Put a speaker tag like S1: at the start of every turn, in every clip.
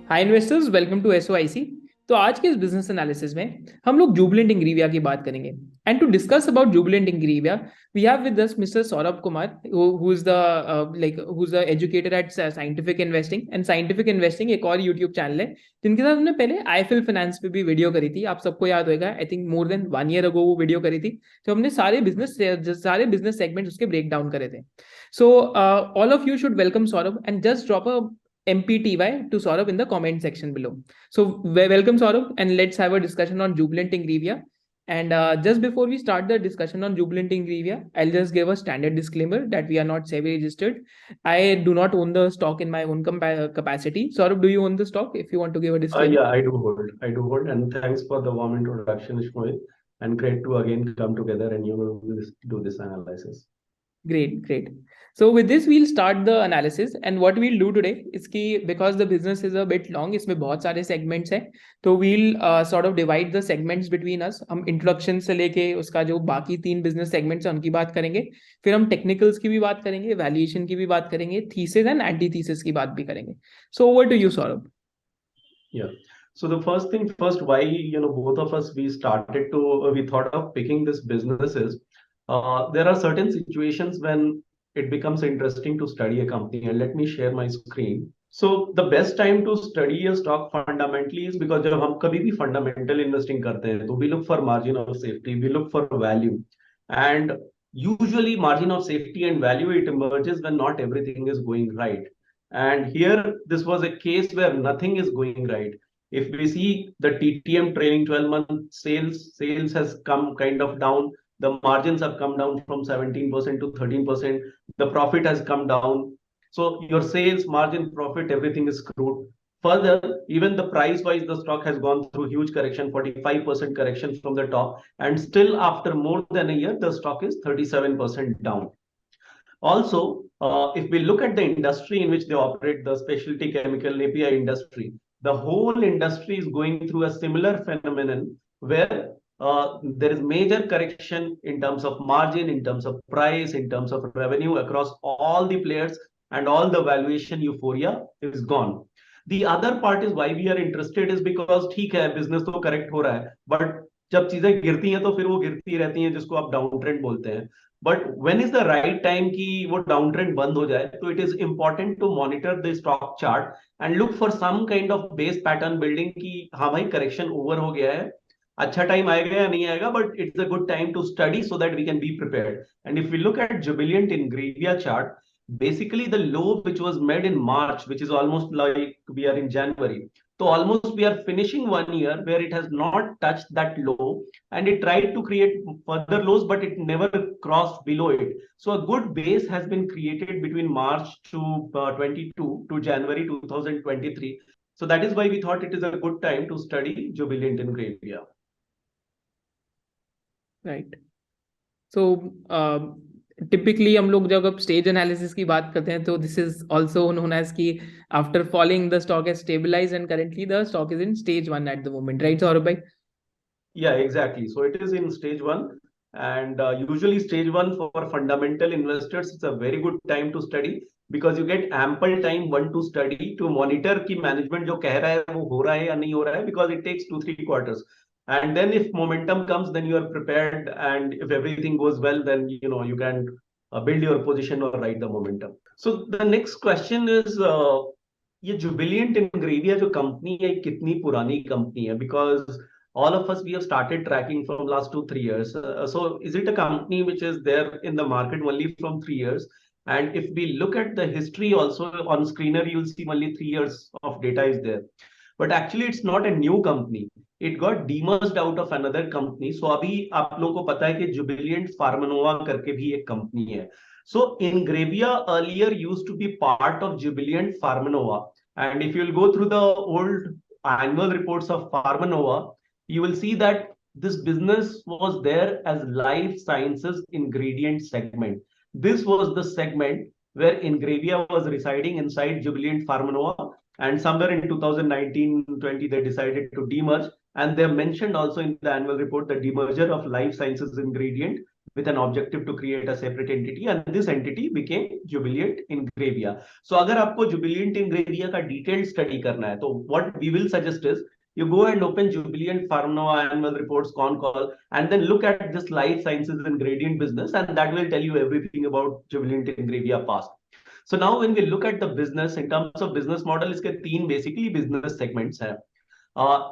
S1: Hi investors, welcome to SOIC. तो आज के इस बिजनेस एनालिसिस में हम लोग जुबिलेंट इंग्रीविया की बात करेंगे। And to discuss about Jubilant Ingrevia we have with us mister Saurabh Kumar, who is the who is the educator at Scientific Investing. And Scientific Investing एक और यूट्यूब चैनल है जिनके साथ हमने पहले आईएफएल फाइनेंस पे भी वीडियो करी थी। आप सबको याद होगा, I think more than 1 year ago वो वीडियो करी थी। तो हमने सारे बिजनेस सेगमेंट्स उसके ब्रेक डाउन करे थे। So all of you should welcome Saurabh and just drop a MPTY to Saurabh in the comment section below. So, welcome Saurabh, and let's have a discussion on Jubilant Ingrevia. And just before we start the discussion on Jubilant Ingrevia, I'll just give a standard disclaimer that we are not SEBI registered. I do not own the stock in my own capacity. Saurabh, do you own the stock? If you want to give a disclaimer.
S2: Yeah, I do hold. I do hold, and thanks for the warm introduction, Ishmael. And great to again come together and do this analysis.
S1: Great, great. So with this, we'll start the analysis. And what we'll do today is कि because the business is a bit long, इसमें बहुत सारे segments हैं, तो we'll sort of divide the segments between us. हम introduction से लेके उसका जो बाकी 3 business segments हैं उनकी बात करेंगे, फिर हम technicals की भी बात करेंगे, valuation की भी बात करेंगे, thesis and antithesis की बात भी करेंगे. So over to you, Saurabh.
S2: Yeah. So the first thing first, why both of us we thought of picking this businesses. There are certain situations when it becomes interesting to study a company, and let me share my screen. So the best time to study a stock fundamentally is because जब हम कभी भी fundamental investing करते हैं तो we look for margin of safety, we look for value, and usually margin of safety and value it emerges when not everything is going right. And here, this was a case where nothing is going right. If we see the TTM trailing 12-month sales has come kind of down. The margins have come down from 17% to 13%. The profit has come down. So your sales, margin, profit, everything is screwed. Further, even the price wise, the stock has gone through huge correction, 45% correction from the top. And still after more than a year, the stock is 37% down. Also, if we look at the industry in which they operate, the specialty chemical API industry, the whole industry is going through a similar phenomenon where there is major correction in terms of margin, in terms of price, in terms of revenue across all the players, and all the valuation euphoria is gone. The other part is why we are interested is because ठीक है business तो correct हो रहा है, but जब चीजें गिरती हैं तो फिर वो गिरती रहती हैं, जिसको आप डाउन ट्रेंड बोलते हैं. But when is the right time कि वो डाउन ट्रेंड बंद हो जाए, तो it is important to monitor the stock chart and look for some kind of base pattern building कि हाँ भाई करेक्शन ओवर हो गया है, अच्छा टाइम आएगा या नहीं आएगा, but it's a good time to study so that we can be prepared. And if we look at Jubilant Ingrevia chart, basically the low which was made in March, which is almost like we are in January, so almost we are finishing 1 year where it has not touched that low, and it tried to create further lows, but it never crossed below it. So a good base has been created between March to 22 to January 2023. So that is why we thought it is a good time to study Jubilant Ingrevia.
S1: Right. So typically हम लोग जब stage analysis की बात करते हैं तो this is also known as key after falling the stock has stabilize and currently the stock is in stage 1 at the moment, right Saurabh भाई?
S2: Yeah, exactly. So it is in stage one, and usually stage one for fundamental investors is a very good time to study because you get ample time one to study to monitor कि management जो कह रहा है वो हो रहा है या नहीं हो रहा है, because it takes 2-3 quarters. And then if momentum comes, then you are prepared, and if everything goes well, then you can build your position or ride the momentum. So the next question is ये Jubilant Ingrevia जो company है कितनी पुरानी company है, because all of us we have started tracking from last 2-3 years. So is it a company which is there in the market only from 3 years? And if we look at the history also on screener, you'll see only 3 years of data is there. But actually it's not a new company. It got demerged out of another company. So अभी आप लोगों को पता है कि Jubilant Pharmanova करके भी एक company है. So Ingrevia earlier used to be part of Jubilant Pharmanova. And if you'll go through the old annual reports of Pharmanova, you will see that this business was there as life sciences ingredient segment. This was the segment where Ingrevia was residing inside Jubilant Pharmanova, and somewhere in 2019-20 they decided to demerge, and they mentioned also in the annual report the demerger of life sciences ingredient with an objective to create a separate entity, and this entity became Jubilant Ingrevia. So अगर आपको Jubilant Ingrevia का detailed study करना है, तो what we will suggest is you go and open Jubilant Pharma annual reports con call, and then look at this life sciences ingredient business, and that will tell you everything about Jubilant Ingrevia past. So now when we look at the business in terms of business model, इसके तीन basically business segments हैं.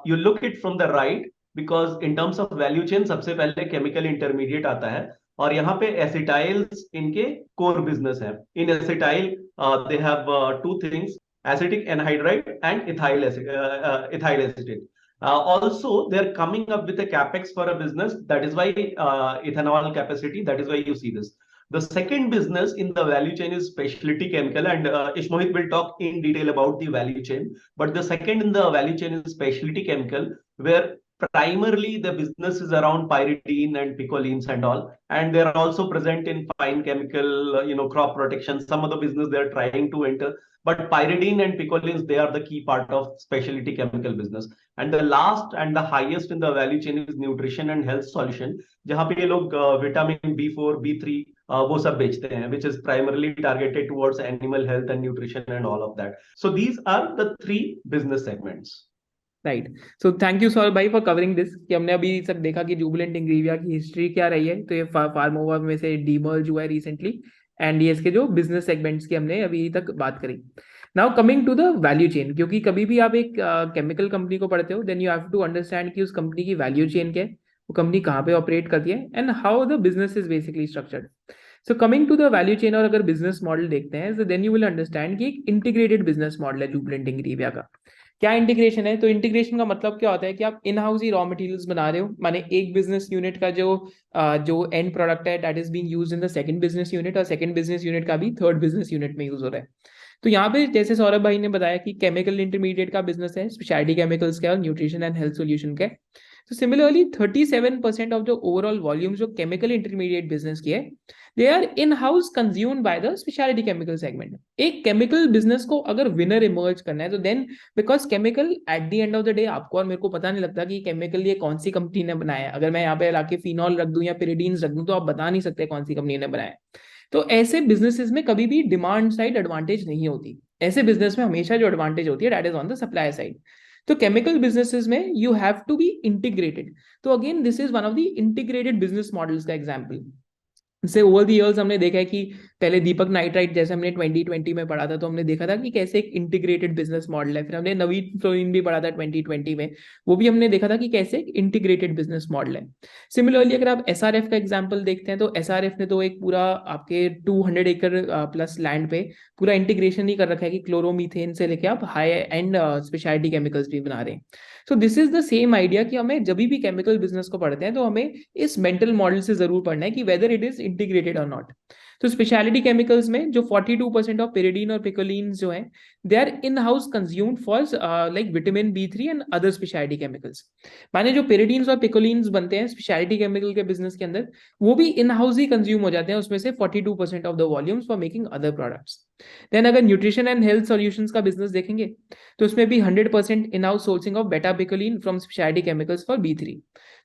S2: You look it from the right, because in terms of value chain सबसे पहले chemical intermediate आता है, और यहाँ पे acetyls इनके core business है. In acetyl they have two things, acetic anhydride and ethyl acetate. Also, they're coming up with a capex for a business. That is why ethanol capacity. That is why you see this. The second business in the value chain is specialty chemical, and Ishmohit will talk in detail about the value chain. But the second in the value chain is specialty chemical, where primarily the business is around pyridine and picolines and all, and they're also present in fine chemical, crop protection. Some of the business they're trying to enter, but pyridine and picolines, they are the key part of specialty chemical business. And the last and the highest in the value chain is nutrition and health solution, जहाँ पे ये लोग vitamin B4, B3 वो सब बेचते हैं, which is primarily targeted towards animal health and nutrition and all of that. So these are the three business segments.
S1: Right. So thank you Saurabh भाई for covering this, कि हमने अभी तक देखा कि जुबिलेंट इंग्रेविया की हिस्ट्री क्या रही है. तो ये फार्मोवा में से डीमर्ज हुआ है रिसेंटली, एंड ये इसके जो बिजनेस सेगमेंट्स की हमने अभी तक बात करी. Now coming to the value chain, क्योंकि कभी भी आप एक केमिकल कंपनी को पढ़ते हो, then you have to understand कि उस कंपनी की वैल्यू चेन क्या है, वो कंपनी कहाँ पे ऑपरेट करती है, and how the business is basically structured. So coming to the value chain, और अगर बिजनेस मॉडल देखते हैं, so then you will understand कि एक इंटीग्रेटेड बिजनेस मॉडल है जुबिलेंट इंग्रेविया का. क्या इंटीग्रेशन है? तो इंटीग्रेशन का मतलब क्या होता है कि आप in house he raw materials बना रहे हो, माने एक बिजनेस यूनिट का जो एंड प्रोडक्ट है that is being used in the second business unit, और सेकंड बिजनेस यूनिट का भी थर्ड बिजनेस यूनिट में यूज हो रहा है. तो यहाँ पे जैसे सौरभ भाई ने बताया कि केमिकल इंटरमीडिएट का बिजनेस है, स्पेशलिटी केमिकल्स का, और न्यूट्रिशन एंड हेल्थ सॉल्यूशन का. तो सिमिलरली 37% ऑफ जो ओवरऑल वॉल्यूम जो केमिकल इंटरमीडिएट बिजनेस की है, they are in house consumed by the speciality chemical segment. एक केमिकल बिजनेस को अगर विनर इमर्ज करना है, तो then because chemical at the end of the day आपको और मेरे को पता नहीं लगता कि केमिकल ये कौन सी कंपनी ने बनाया है. अगर मैं यहाँ पे लाके फिनॉल रख दूं या पिरिडीन्स रख दूं, तो आप बता नहीं सकते कौन सी कंपनी ने बनाया. तो ऐसे बिजनेसेस में कभी भी डिमांड साइड एडवांटेज नहीं होती. ऐसे बिजनेस में हमेशा जो एडवांटेज होती है that is on the supply side. तो केमिकल बिजनेसेस में you have to be integrated. तो again this is one of the integrated business models का example. Say over the years हमने देखा है कि पहले दीपक नाइट्राइट जैसे हमने 2020 में पढ़ा था, तो हमने देखा था कि कैसे एक इंटीग्रेटेड बिजनेस मॉडल है. फिर हमने नवीन फ्लोरिन भी पढ़ा था 2020 में, वो भी हमने देखा था कि कैसे एक इंटीग्रेटेड बिजनेस मॉडल है. सिमिलरली अगर आप एसआरएफ का एग्जांपल देखते हैं, तो एसआरएफ ने तो एक पूरा आपके 200 एकड़ प्लस लैंड पे पूरा इंटीग्रेशन ही कर रखा है कि क्लोरोमीथेन से लेके आप हाई एंड स्पेशलिटी केमिकल्स भी बना रहे हैं. सो this is the same idea कि हमें जब भी केमिकल बिजनेस को पढ़ते हैं, तो हमें इस मेंटल मॉडल से जरूर पढ़ना है कि वेदर इट इज इंटीग्रेटेड और नॉट. तो स्पेशलिटी केमिकल्स में जो 42% ऑफ पिरिडीन और पिकोलिन्स जो हैं, they are in house consumed for like vitamin B3 and other speciality chemicals. माने जो पिरिडीन्स और पिकोलिन्स बनते हैं स्पेशलिटी केमिकल के बिजनेस के अंदर, वो भी इन हाउस ही कंज्यूम हो जाते हैं, उसमें से 42% of the volumes for making other products. Then अगर न्यूट्रिशन एंड हेल्थ सॉल्यूशंस का बिजनेस देखेंगे, तो उसमें भी 100% in house sourcing of beta picoline from specialty chemicals for B3.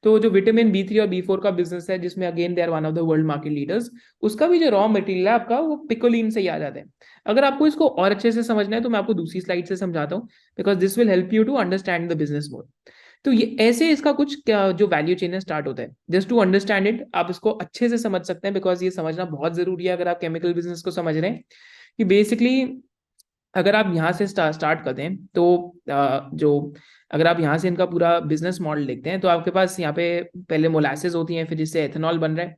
S1: तो जो विटामिन B3 और B4 का बिजनेस है, जिसमें again they are one of the world market leaders, उसका भी जो रॉ मटेरियल है आपका, वो पिकोलिन से ही आ जाता है. अगर आपको इसको और अच्छे से समझना है, तो मैं आपको दूसरी स्लाइड से समझाता हूँ, because this will help you to understand the business more. तो ये ऐसे इसका कुछ जो वैल्यू चेन है स्टार्ट होता है. जस्ट टू अंडरस्टैंड इट, आप इसको अच्छे से समझ सकते हैं, बिकॉज ये समझना बहुत जरूरी है अगर आप केमिकल बिजनेस को समझ रहे हैं. कि बेसिकली अगर आप यहाँ से स्टार्ट करते हैं, तो जो अगर आप यहाँ से इनका पूरा बिजनेस मॉडल देखते हैं, तो आपके पास यहाँ पे पहले मोलासेस होती हैं, फिर जिससे एथेनॉल बन रहा है,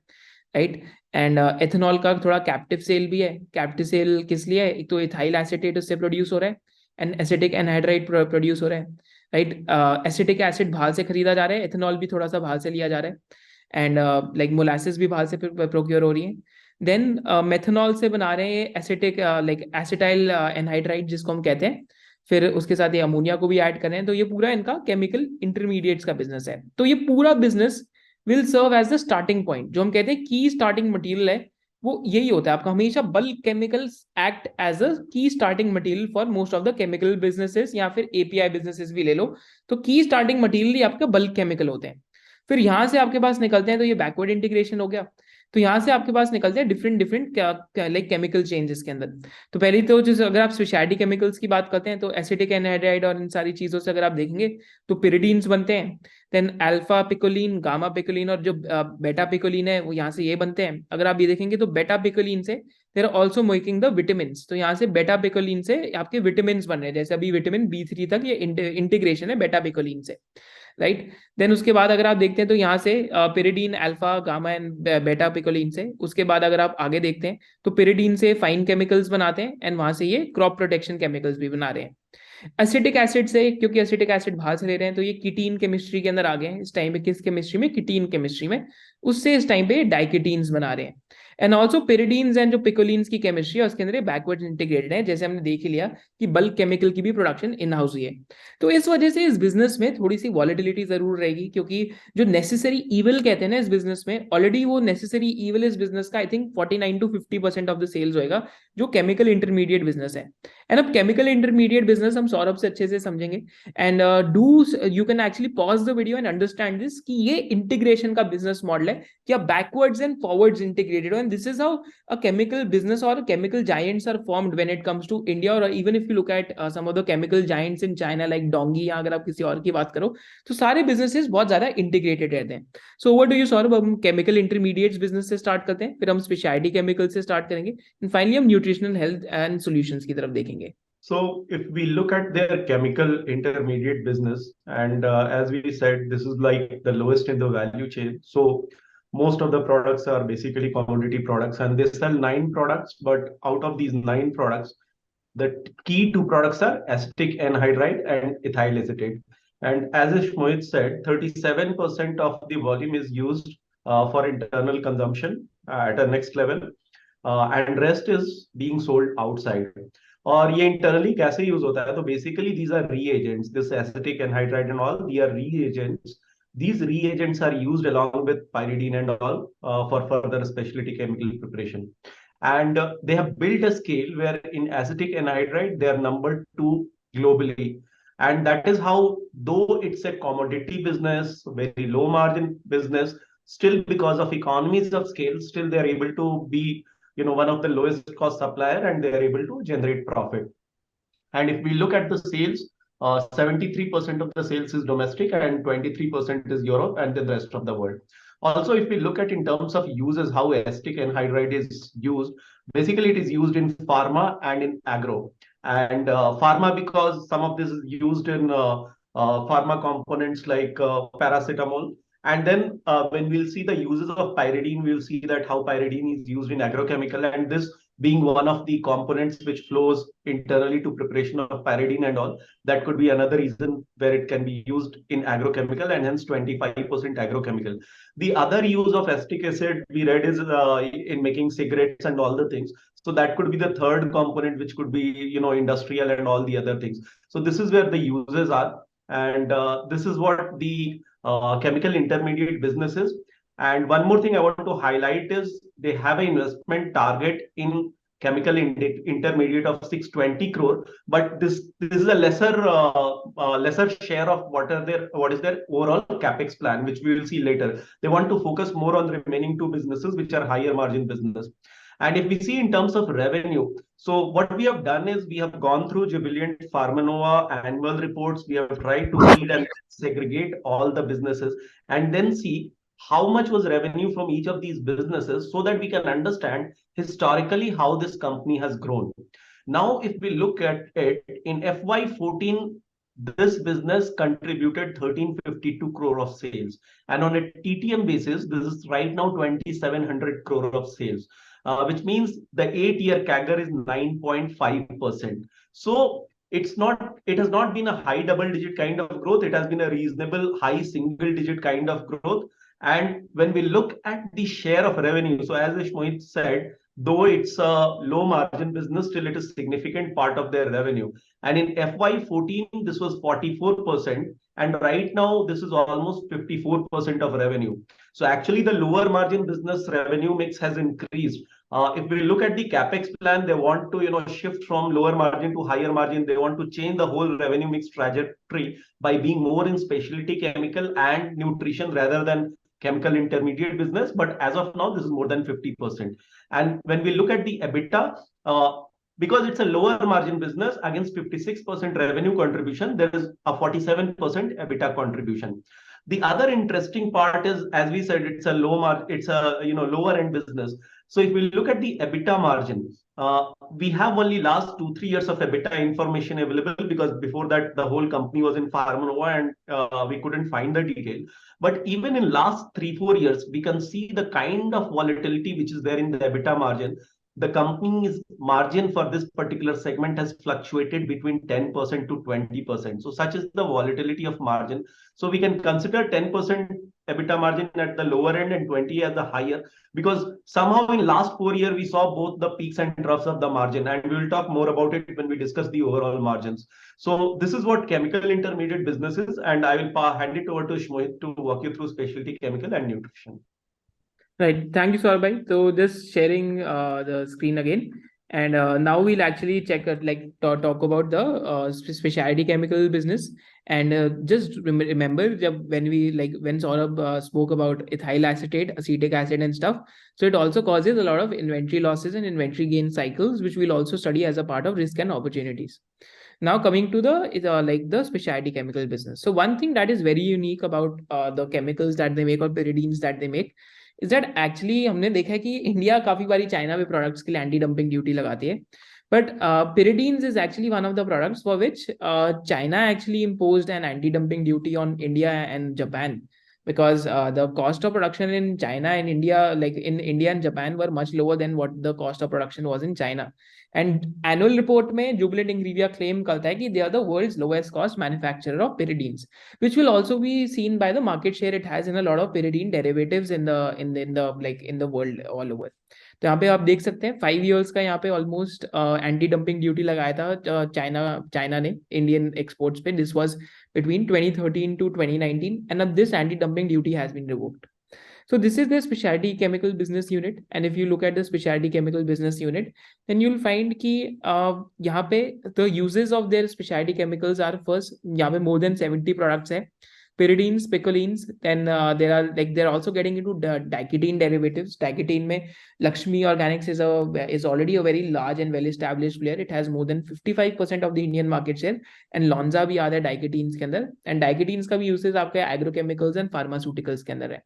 S1: राइट. एंड एथेनॉल का थोड़ा कैप्टिव सेल भी है. कैप्टिव सेल किस लिए है? एक तो इथाइल एसीटेट उससे प्रोड्यूस हो रहा है, एंड एसिटिक एनहाइड्राइड प्रोड्यूस हो रहा है, राइट. एसिटिक एसिड बाहर से खरीदा जा रहा है, एथेनॉल भी थोड़ा सा बाहर से लिया जा रहा है, एंड लाइक मोलासेस भी बाहर से प्रोक्योर हो रही है. देन मेथनॉल से बना रहे हैं एसिटिक लाइक एसिटाइल एनहाइड्राइड जिसको हम कहते हैं, फिर उसके साथ ये अमोनिया को भी ऐड कर रहे हैं. तो ये पूरा इनका केमिकल इंटरमीडिएट्स का बिजनेस है. तो ये पूरा business will serve as the starting point. जो हम कहते हैं की स्टार्टिंग मटेरियल है, वो यही होता है आपका हमेशा. Bulk chemicals act as a key starting material for most of the chemical businesses, या फिर एपीआई बिजनेसेस भी ले लो, तो की स्टार्टिंग मटेरियल ही आपका बल्क केमिकल होते हैं. फिर यहां से आपके पास निकलते हैं, तो ये बैकवर्ड इंटीग्रेशन हो गया. तो यहाँ से आपके पास निकलते हैं different different like chemical changes के अंदर। तो पहली तो जैसे अगर आप स्पेशलिटी केमिकल्स की बात करते हैं तो एसिटिक एनहाइड्राइड और इन सारी चीजों से अगर आप देखेंगे तो पिरिडीन्स बनते हैं। देन अल्फा पिकोलिन, गामा पिकोलिन और जो बेटा पिकोलिन है वो यहाँ से ये बनते हैं। अगर आप ये देखेंगे तो बेटा पिकोलिन से there are also making the vitamin. तो यहाँ से बेटा पिकोलिन से आपके विटामिन बन रहे हैं, जैसे अभी विटामिन B3 तक ये इंटीग्रेशन है बेटा पिकोलिन से, राइट। देन उसके बाद अगर आप देखते हैं तो यहाँ से पिरिडीन, अल्फा, गामा एंड बेटा पिकोलिन से। उसके बाद अगर आप आगे देखते हैं तो पिरिडीन से फाइन केमिकल्स बनाते हैं एंड वहां से ये क्रॉप प्रोटेक्शन केमिकल्स भी बना रहे हैं। एसिटिक एसिड से, क्योंकि एसिटिक एसिड बाहर से ले रहे हैं तो ये कीटीन केमिस्ट्री के अंदर आ गए हैं इस टाइम पे। किस केमिस्ट्री में? कीटीन केमिस्ट्री में। उससे इस टाइम पे डाइकेटीन्स बना रहे हैं। एंड ऑल्सो पिरिडीन्स एंड जो पिकोलिन्स की केमिस्ट्री है उसके अंदर बैकवर्ड इंटीग्रेटेड है, जैसे हमने देख ही लिया कि बल्क केमिकल की भी प्रोडक्शन इन हाउस ही है। तो इस वजह से इस बिजनेस में थोड़ी सी वॉलिटिलिटी जरूर रहेगी, क्योंकि जो नेसेसरी ईविल कहते हैं ना इस बिजनेस में, ऑलरेडी वो नेसेसरी ईविल इस बिजनेस का I think 49 to 50% of the sales होएगा, जो केमिकल इंटरमीडिएट बिजनेस है। एंड अब केमिकल इंटरमीडिएट बिजनेस हम सौरभ से अच्छे से समझेंगे। And do you can actually pause the video and understand this कि ये इंटीग्रेशन का बिजनेस मॉडल है, क्या backwards and forwards integrated, and this is how a chemical business or chemical giants are formed when it comes to India, or even if you look at some of the chemical giants in China like Dongyi, या अगर आप किसी और की बात करो तो सारे businesses बहुत ज्यादा integrated रहते हैं। So what do you Saurabh, हम chemical intermediates business से start करते हैं, फिर हम specialty chemicals से start करेंगे, and finally हम nutritional health and solutions की तरफ देखेंगे।
S2: So if we look at their chemical intermediate business, and as we said, this is like the lowest in the value chain. So most of the products are basically commodity products, and they sell 9 products. But out of these 9 products, the key 2 products are acetic anhydride and ethyl acetate. And as Mohit said, 37% of the volume is used for internal consumption at a next level, and rest is being sold outside. और ये internally कैसे use होता है? तो basically these are reagents, this acetic anhydride and all, they are reagents. These reagents are used along with pyridine and all for further specialty chemical preparation. And they have built a scale where in acetic anhydride, they are number 2 globally. And that is how, though it's a commodity business, very low margin business, still because of economies of scale, still they are able to be, one of the lowest cost supplier, and they are able to generate profit. And if we look at the sales, 73% of the sales is domestic and 23% is Europe and then the rest of the world. Also, if we look at in terms of uses, how acetic anhydride is used, basically it is used in pharma and in agro. And pharma, because some of this is used in pharma components like paracetamol. And then when we'll see the uses of pyridine, we'll see that how pyridine is used in agrochemical, and this being one of the components which flows internally to preparation of pyridine and all, that could be another reason where it can be used in agrochemical, and hence 25% agrochemical. The other use of acetic acid we read is in making cigarettes and all the things. So that could be the third component, which could be, industrial and all the other things. So this is where the uses are. And this is what the chemical intermediate business is. And one more thing I want to highlight is they have an investment target in chemical intermediate of 620 crore, but this is a lesser share of what is their overall capex plan, which we will see later. They want to focus more on the remaining 2 businesses, which are higher margin business. And if we see in terms of revenue, so what we have done is we have gone through Jubilant Pharmanova annual reports. We have tried to read and segregate all the businesses and then see how much was revenue from each of these businesses, so that we can understand historically how this company has grown. Now, if we look at it in FY14, this business contributed 1352 crore of sales, and on a TTM basis, this is right now 2700 crore of sales, which means the 8-year CAGR is 9.5%. So it has not been a high double-digit kind of growth. It has been a reasonable high single-digit kind of growth. And when we look at the share of revenue, so as Mohit said, though it's a low margin business, still it is a significant part of their revenue. And in FY14, this was 44%. And right now, this is almost 54% of revenue. So actually, the lower margin business revenue mix has increased. If we look at the capex plan, they want to shift from lower margin to higher margin. They want to change the whole revenue mix trajectory by being more in specialty chemical and nutrition rather than chemical intermediate business, but as of now, this is more than 50%. And when we look at the EBITDA, because it's a lower margin business against 56% revenue contribution, there is a 47% EBITDA contribution. The other interesting part is, as we said, it's a lower end business. So if we look at the EBITDA margin, we have only last 2-3 years of EBITDA information available, because before that the whole company was in Pharmanova and we couldn't find the detail. But even in last 3-4 years, we can see the kind of volatility which is there in the EBITDA margin. The company's margin for this particular segment has fluctuated between 10% to 20%. So such is the volatility of margin. So we can consider 10% EBITDA margin at the lower end and 20 at the higher, because somehow in last 4 years we saw both the peaks and troughs of the margin, and we will talk more about it when we discuss the overall margins. So this is what chemical intermediate business is, and I will hand it over to Shmohit to walk you through specialty chemical and nutrition.
S1: Right. Thank you, Saurabh. So just sharing the screen again. And now we'll actually talk about the specialty chemical business. And just remember when Saurabh spoke about ethyl acetate, acetic acid and stuff. So it also causes a lot of inventory losses and inventory gain cycles, which we'll also study as a part of risk and opportunities. Now coming to the specialty chemical business. So one thing that is very unique about the chemicals that they make or pyridines that they make is that actually हमने देखा है कि India काफी बारी China में products के लिए anti dumping duty लगाती है but pyridines is actually one of the products for which China actually imposed an anti-dumping duty on India and Japan because the cost of production in China and India, like in India and Japan, were much lower than what the cost of production was in China. And annual report में Jubilant Ingrevia claim करता है कि they are the world's lowest cost manufacturer of pyridines, which will also be seen by the market share it has in a lot of pyridine derivatives in the world all over. तो यहाँ पे आप देख सकते हैं 5 years का यहाँ पे ऑलमोस्ट एंटी डंपिंग ड्यूटी लगाया था चाइना ने इंडियन एक्सपोर्ट्स पे. This was between 2013 to 2019 and this anti-dumping duty has been revoked. So this is the specialty chemical business unit, and if you look at the specialty chemical business unit, then you'll find कि यहाँ पे the uses of their specialty chemicals are first यहाँ पे more than 70 products है. Pyridines, picolines, then they're also getting into diketene derivatives. Diketene में Lakshmi Organics is already a very large and well established player. It has more than 55% of the Indian market share, and Lonza भी आता है diketenes के अंदर, and diketenes का भी uses आपके agrochemicals and pharmaceuticals के अंदर है.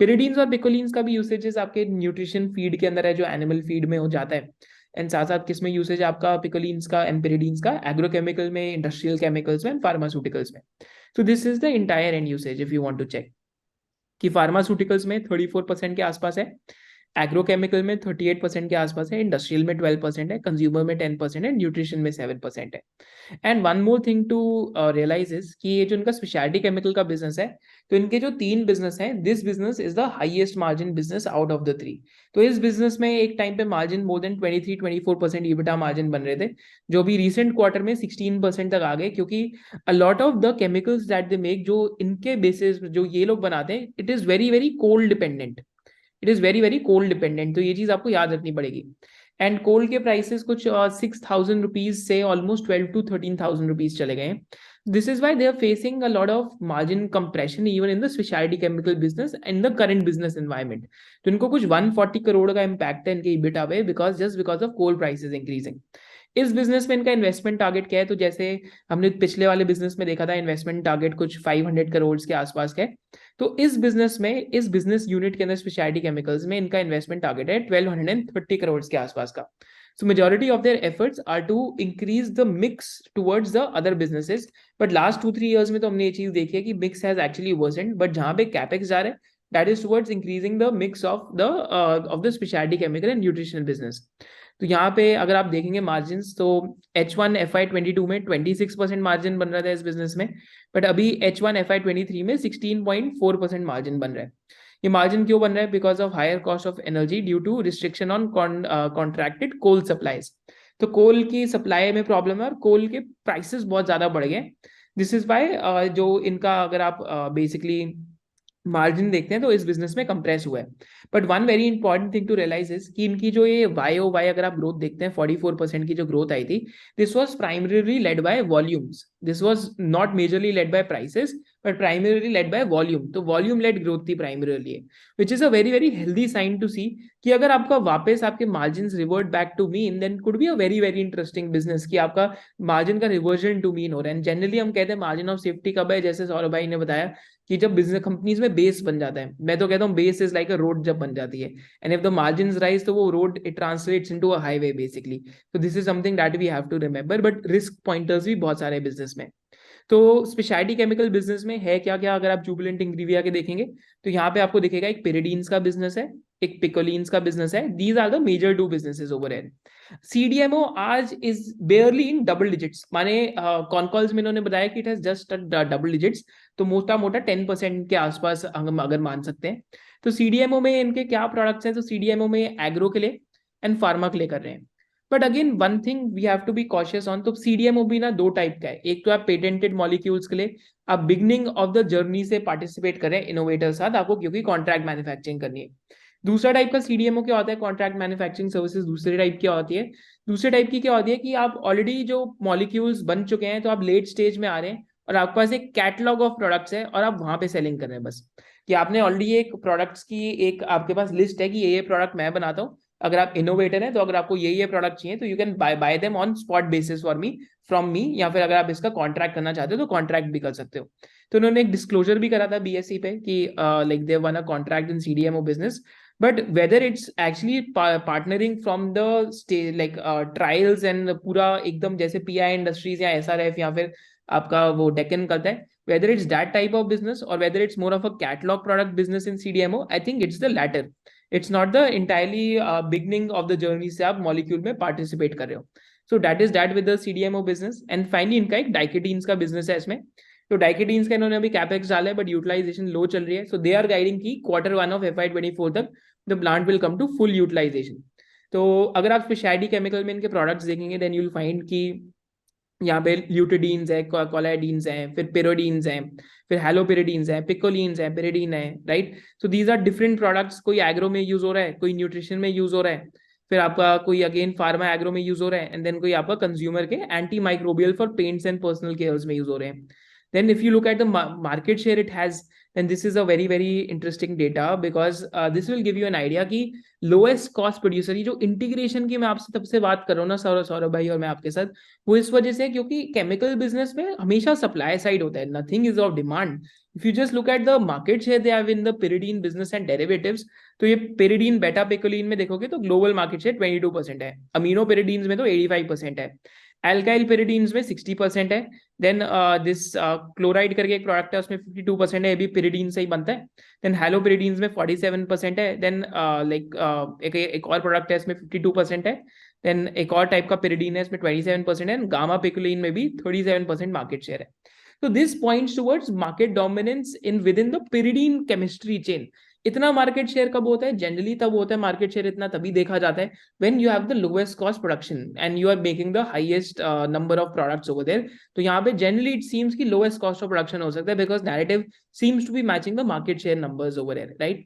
S1: Pyridines और picolines का भी usages आपके न्यूट्रिशन फीड के अंदर है जो एनिमल फीड में हो जाता है. एंड साथ साथ किसमें यूसेज आपका पिकोलिन्स का एंड pyridines का एग्रोकेमिकल में, इंडस्ट्रियल केमिकल्स में, फार्मास्यूटिकल्स में. So this is the entire end usage. If you want to check कि फार्मास्यूटिकल्स में 34% के आसपास है, एग्रोकेमिकल में 38% के आसपास है, इंडस्ट्रियल में 12% है, कंज्यूमर में 10% है, न्यूट्रिशन में 7% है. And one more thing to realise is कि ये जो इनका स्पेशलिटी केमिकल का बिजनेस है, तो इनके जो 3 बिजनेस है, this business is the highest margin business out of the 3. तो इस बिजनेस में एक टाइम पे margin more than 23-24% EBITDA margin बन रहे थे, जो भी रिसेंट क्वार्टर में 16% तक आ गए, क्योंकि अ lot of the chemicals that they make, जो इनके बेसिस जो ये लोग बनाते हैं, it is very very cold dependent. It is very very cold dependent. तो ये चीज आपको याद रखनी पड़ेगी. एंड कोल के प्राइसेस कुछ 6,000 रुपीज से ऑलमोस्ट 12 to 13,000 रुपीज चले गए. This is why they are facing a lot of margin compression even in the speciality chemical business in the current business environment. तो इनको कुछ 140 करोड़ का इम्पैक्ट है इनके EBITDA पे, because of coal prices increasing. इस बिजनेस में इनका इन्वेस्टमेंट टारगेट क्या है? तो जैसे हमने पिछले वाले बिजनेस में देखा था, इन्वेस्टमेंट टारगेट कुछ 500 करोड़ के आसपास है. तो इस बिजनेस यूनिट के अंदर स्पेशलिटी केमिकल्स में इनका इन्वेस्टमेंट टारगेट है 1230 करोड़ के आसपास का. So majority of their efforts are to increase the mix towards the other businesses. But last 2-3 years में तो हमने ये चीज देखी है कि mix has actually worsened. But जहाँ पे capex जा रहा है, that is towards increasing the mix of the specialty chemical and nutritional business. तो यहाँ पे अगर आप देखेंगे मार्जिन, तो H1 FY22 में 26% मार्जिन बन रहा था इस बिजनेस में, बट अभी H1 FY23 में 16.4% मार्जिन बन रहा है. ये मार्जिन क्यों बन रहा है? Because of higher cost of energy due to restriction on contracted coal supplies. तो कोल की सप्लाई में प्रॉब्लम है और कोल के प्राइसेस बहुत ज्यादा बढ़ गए. दिस इज वाई जो इनका अगर आप बेसिकली मार्जिन देखते हैं तो इस बिजनेस में कंप्रेस हुआ है। But one very important thing to realise is कि इनकी जो ये YoY अगर आप ग्रोथ देखते हैं 44% की जो ग्रोथ आई थी, this was primarily led by volumes, this was not majorly led by prices but primarily led by volume. तो वॉल्यूम लेड ग्रोथ थी primarily, which is a very very healthy sign to see कि अगर आपका वापस आपके margin revert back to mean, then could be a very very interesting business कि आपका margin का रिवर्जन टू मीन हो रहा है। जनरली हम कहते हैं मार्जिन ऑफ सेफ्टी कब है, जैसे सौरभ भाई ने बताया कि जब बिजनेस कंपनीज में बेस बन जाता है। मैं तो कहता हूँ base is like a road जब बन जाती है, and if the margin rise तो वो road it translates into a highway basically. तो this is something that we have to remember, but risk pointers भी बहुत सारे बिजनेस में। तो स्पेशलिटी केमिकल बिजनेस में है क्या क्या, अगर आप जुबिलेंट इंग्रीविया के देखेंगे तो यहाँ पे आपको दिखेगा एक पेरिडीन्स का बिजनेस है, एक पिकोलिन्स का बिजनेस है। These are the major two businesses over air. CDMO आज is barely in double digits, माने कॉन कॉल्स में इन्होंने बताया कि it has just double digits, तो मोटा मोटा 10% के आसपास हम अगर मान सकते हैं। तो CDMO में इनके क्या प्रोडक्ट्स हैं, तो CDMO में एग्रो के लिए एंड फार्मा के लिए कर रहे हैं। But again one thing we have to be cautious on, तो CDMO भी ना दो टाइप का है। एक तो आप पेटेंटेड मॉलिक्यूल्स के लिए आप बिगनिंग ऑफ द जर्नी से पार्टिसिपेट करें इनोवेटर साथ आपको, क्योंकि कॉन्ट्रैक्ट मैन्युफैक्चरिंग करनी है। दूसरा टाइप का CDMO क्या होता है, कॉन्ट्रैक्ट मैन्युफैक्चरिंग सर्विसेज दूसरे टाइप की होती है। दूसरे टाइप की क्या होती है कि आप ऑलरेडी जो मॉलिक्यूल्स बन चुके हैं तो आप लेट स्टेज में आ रहे हैं और आपके पास एक कैटलॉग ऑफ प्रोडक्ट्स है और आप वहां पे सेलिंग कर रहे हैं बस, कि आपने ऑलरेडी एक प्रोडक्ट्स की एक आपके पास लिस्ट है कि ये प्रोडक्ट मैं बनाता हूँ। अगर आप इनोवेटर हैं तो अगर आपको ये प्रोडक्ट चाहिए तो you can buy them on spot basis for me from me, या फिर अगर आप इसका कॉन्ट्रैक्ट करना चाहते हो तो कॉन्ट्रैक्ट भी कर सकते हो। तो उन्होंने एक डिस्क्लोजर भी करा था BSE पे कि like they one a contract in CDMO business, but whether it's actually partnering from the stage like trials and पूरा एकदम जैसे PI इंडस्ट्रीज या SRF या फिर आपका वो डेकन करता है, whether it's that type of business or whether it's more of a catalog product business in CDMO, I think it's the latter. It's not the entirely beginning of the journey से आप molecule में participate कर रहे हो। So that is that with the CDMO business. And finally इनका एक डाइकेटीन्स का business है इसमें। तो डाइकेटीन्स का इन्होंने अभी कैपेक्स डाला है बट यूटिलाइजेशन लो चल रही है। सो दे आर गाइडिंग की Q1 of FY24 तक the plant will come to full utilisation. तो अगर आप स्पेशलिटी केमिकल में इनके प्रोडक्ट्स देखेंगे देन यू विल फाइंड कि यहाँ पे ल्यूटिडीन्स है, कोलाइडीन्स हैं, फिर पेरोडीन्स हैं, फिर हेलोपेरिडीन्स हैं, पिकोलिन्स हैं, पेरिडीन है, right. So these are different products, कोई एग्रो में यूज हो रहा है, कोई न्यूट्रिशन में यूज हो रहा है, फिर आपका कोई अगेन फार्मा एग्रो में यूज हो रहा है, एंड देन कोई आपका कंज्यूमर के anti microbial for paints and personal cares में यूज हो रहे हैं। Then if you look at the market share it has, then this is a very very interesting data because this will give you an idea कि lowest cost producer, ये जो integration की मैं आपसे तब से बात कर रहा हूँ ना सौरभ भाई और मैं आपके साथ, वो इस वजह से क्योंकि केमिकल बिजनेस में हमेशा सप्लाई साइड होता है, nothing is of demand. If you just look at the market share they have in the pyridine business and derivatives, तो ये पेरिडीन बेटा पिकोलिन में देखोगे तो ग्लोबल मार्केट शेयर 22% है, अमीनो पेरिडीन में तो 85% है, एल्काइल पेरिडीन्स में 60% है, देन दिस क्लोराइड करके एक प्रोडक्ट है उसमें 52% है, ये भी पेरिडीन से ही बनता है, देन हेलोपेरिडीन्स में 47% है, देन लाइक एक और प्रोडक्ट है इसमें 52% है, देन एक और टाइप का पेरिडीन है इसमें 27% है, गामा पिकोलिन में भी 37% मार्केट शेयर है। तो this points towards market dominance in with in the pyridine chemistry chain. इतना मार्केट शेयर कब होता है, जनरली तब होता है मार्केट शेयर इतना तभी देखा जाता है when you have the lowest cost production and you are making the highest number of products over there। तो यहाँ पे generally it seems कि lowest cost of production हो सकता है because narrative seems to be matching the market share numbers over there, right।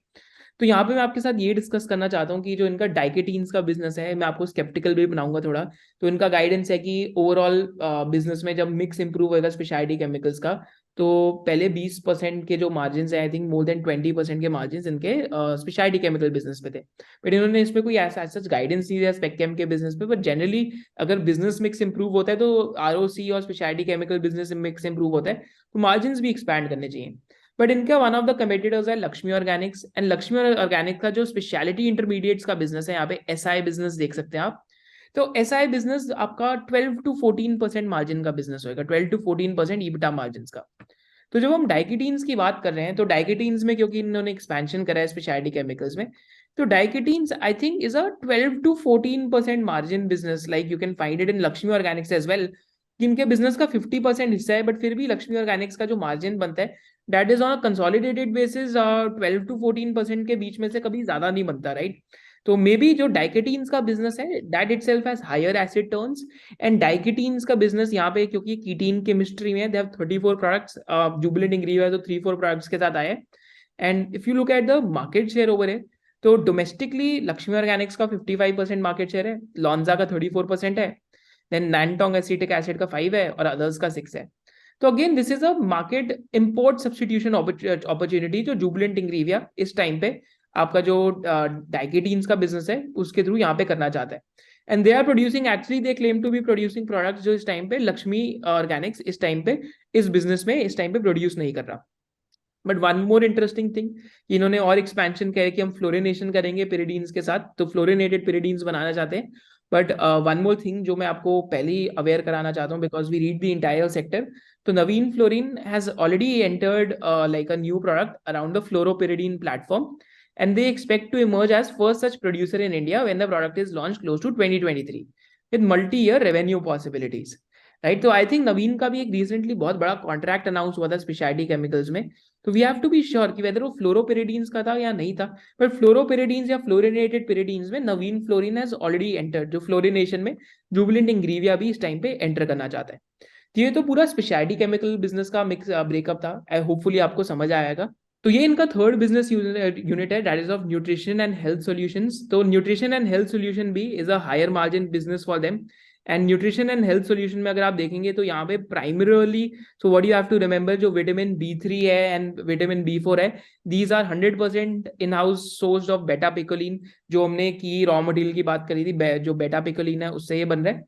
S1: तो यहाँ पे मैं आपके साथ ये डिस्कस करना चाहता हूँ कि जो इनका डाइकेटीन्स का बिजनेस है, मैं आपको स्केप्टिकल भी बनाऊंगा थोड़ा। तो इनका गाइडेंस है कि ओवरऑल बिजनेस में जब मिक्स इंप्रूव होएगा स्पेशलिटी केमिकल्स का, तो पहले 20% के जो मार्जिन है, आई थिंक मोर देन 20% के मार्जिन इनके स्पेशलिटी केमिकल बिजनेस पे थे। बट इन्होंने इसमें कोई ऐसा सच गाइडेंस नहीं दिया स्पेक्केम के बिजनेस पे, बट जनरली अगर बिजनेस मिक्स इंप्रूव होता है तो ROC और speciality chemical business mix improve होता है तो मार्जिन भी एक्सपैंड करने चाहिए। बट इनका वन ऑफ द कम्पिटिटर्स है Lakshmi Organics, and Lakshmi organic का जो स्पेशलिटी इंटरमीडिएट्स का बिजनेस है, यहाँ पे SI बिजनेस देख सकते हैं आप। तो SI बिजनेस आपका 12 to 14% मार्जिन का बिजनेस होगा, 12 to 14% EBITDA मार्जिन का। तो जब हम डाइकेटीन्स की बात कर रहे हैं तो डाइकेटीन्स में क्योंकि इन्होंने एक्सपेंशन करा है स्पेशलिटी केमिकल्स में, तो diketenes I think is a 12 to 14% margin business, like you can find it in Laxmi Organics as well. इनके बिजनेस का 50% हिस्सा है, बट फिर भी लक्ष्मी ऑर्गेनिक्स का जो मार्जिन बनता है that is on a consolidated basis 12 to 14% के बीच में से कभी ज्यादा नहीं बनता, राइट। तो मे बी जो डाइकेटीन्स का बिजनेस है that itself has higher acid turns, and diketenes का बिजनेस यहाँ पे क्योंकि कीटीन केमिस्ट्री में they have 34 products, Jubilant Ingrevia तो 3-4 प्रोडक्ट्स के साथ आए, and if you look at the market share over है, तो डोमेस्टिकली लक्ष्मी ऑर्गेनिक्स का 55% मार्केट शेयर है, लॉन्जा का 34% है, देन नैनटोंग एसिटिक एसिड का 5 है और अदर्स का 6 है. तो again this is a market import substitution opportunity जो जुबिलेंट इंग्रेविया इस टाइम पे आपका जो डाइकेटीन्स का बिजनेस है उसके थ्रू यहाँ पे करना चाहता है. And they are producing, actually they claim to be producing products जो इस टाइम पे लक्ष्मी ऑर्गेनिक्स इस टाइम पे इस बिजनेस में इस टाइम पे प्रोड्यूस नहीं कर रहा. But one more interesting thing, इन्होंने और एक्सपेंशन किया है कि हम फ्लोरिनेशन करेंगे पेरिडीन्स के साथ, तो फ्लोरिनेटेड पेरिडीन्स बनाना चाहते हैं. बट वन मोर थिंग जो मैं आपको पहले ही अवेयर कराना चाहता हूँ, because we read the entire sector, तो Navin Fluorine has already entered like a new product around the fluoropyridine platform, and they expect to emerge as first such producer in India when the product is launched close to 2023 with multi-year revenue possibilities. Right, तो I think नवीन का भी एक recently बहुत बड़ा contract announce हुआ था speciality chemicals में, तो we have to be sure कि वेदर वो फ्लोरोपेरिडीन्स का था या नहीं था. बट फ्लोरोपेरिडीन्स या फ्लोरिनेटेड पेरिडीन्स में नवीन फ्लोरिन हैज ऑलरेडी एंटर्ड, जो फ्लोरिनेशन में जुबिलेंट इंग्रेविया भी इस टाइम पे एंटर करना चाहता है. तो ये तो पूरा स्पेशलिटी केमिकल बिजनेस का मिक्स ब्रेकअप था, होपफुली आपको समझ आएगा. तो ये इनका थर्ड बिजनेस यूनिट है, that is of nutrition and health solutions. तो न्यूट्रिशन एंड हेल्थ सॉल्यूशन भी is a higher margin business for them. And nutrition and health solution में अगर आप देखेंगे तो यहाँ पे primarily, so what you have to remember, जो विटामिन B3 है एंड विटामिन B4 है, these are 100% in house source of beta picoline. जो हमने की रॉ मटेरियल की बात करी थी, जो बेटा पिकोलिन है उससे ये बन रहा है.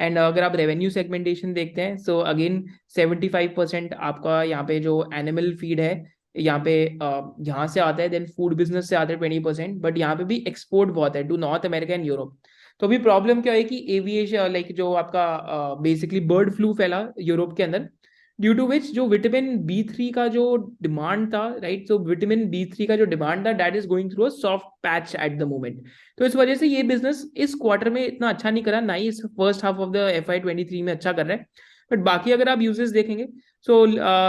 S1: एंड अगर आप रेवेन्यू सेगमेंटेशन देखते हैं, सो अगेन 75% आपका यहाँ पे जो एनिमल फीड है यहाँ पे यहाँ से आता है, देन फूड बिजनेस से आता है 20%, बट यहाँ पे भी एक्सपोर्ट बहुत है to north America and Europe. तो अभी प्रॉब्लम क्या है कि एविएशन लाइक जो आपका बेसिकली बर्ड फ्लू फैला यूरोप के अंदर, ड्यू टू विच जो विटामिन B3 का जो डिमांड था, राइट, तो विटामिन B3 का जो डिमांड था that is going through a soft patch eight the moment. तो इस वजह से ये बिजनेस इस क्वार्टर में इतना अच्छा नहीं करा, ना ही इस first half of the FY23 में अच्छा कर रहा है. बट बाकी अगर आप यूजेस देखेंगे, so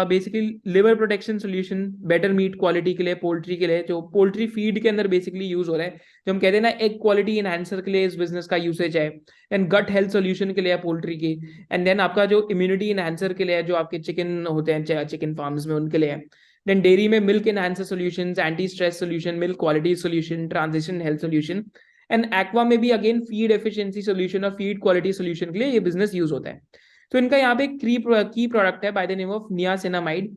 S1: basically liver protection solution, better meat quality के लिए, पोल्ट्री के लिए, जो पोल्ट्री फीड के अंदर बेसिकली यूज हो रहा है, जो हम कहते हैं ना एग क्वालिटी इनहेंसर के लिए इस बिजनेस का यूसेज है. एंड गट हेल्थ सोल्यूशन के लिए पोल्ट्री की. एंड देन आपका जो इम्यूनिटी इनहेंसर के लिए है, जो आपके चिकन होते हैं चिकन फार्म्स में उनके लिए है. देन डेयरी में milk enhancer solution, anti stress solution, milk quality solution, transition health solution. And aqua में भी अगेन फीड एफिशिएंसी सोल्यूशन और फीड क्वालिटी सोल्यूशन के लिए ये बिजनेस यूज होता है. तो इनका यहाँ पे की प्रोडक्ट है by the name of niacinamide,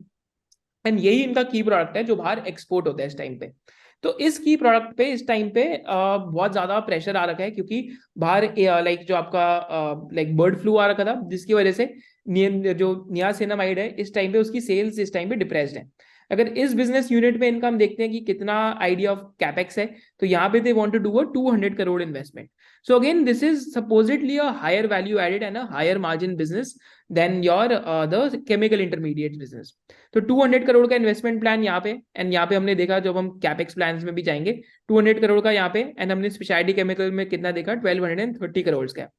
S1: and यही इनका की प्रोडक्ट है जो बाहर एक्सपोर्ट होता है इस टाइम पे. तो इस की प्रोडक्ट पे इस टाइम पे बहुत ज्यादा प्रेशर आ रखा है, क्योंकि बाहर लाइक जो आपका लाइक बर्ड फ्लू आ रखा था, जिसकी वजह से जो नियासिनामाइड है इस टाइम पे उसकी सेल्स इस टाइम पे डिप्रेस्ड है. अगर इस बिजनेस यूनिट में इनका हम देखते हैं कि कितना आइडिया ऑफ कैपेक्स है, तो यहाँ पे they want to do a 200 crore investment. So again, this is supposedly a higher value added and a higher margin business than your the chemical intermediates business. तो 200 करोड़ का इन्वेस्टमेंट प्लान यहाँ पे, and यहाँ पे हमने देखा जब हम कैपेक्स प्लान्स में भी जाएंगे 200 करोड़ का यहाँ पे, एंड हमने स्पेशलिटी केमिकल में कितना देखा 1230 करोड़ का.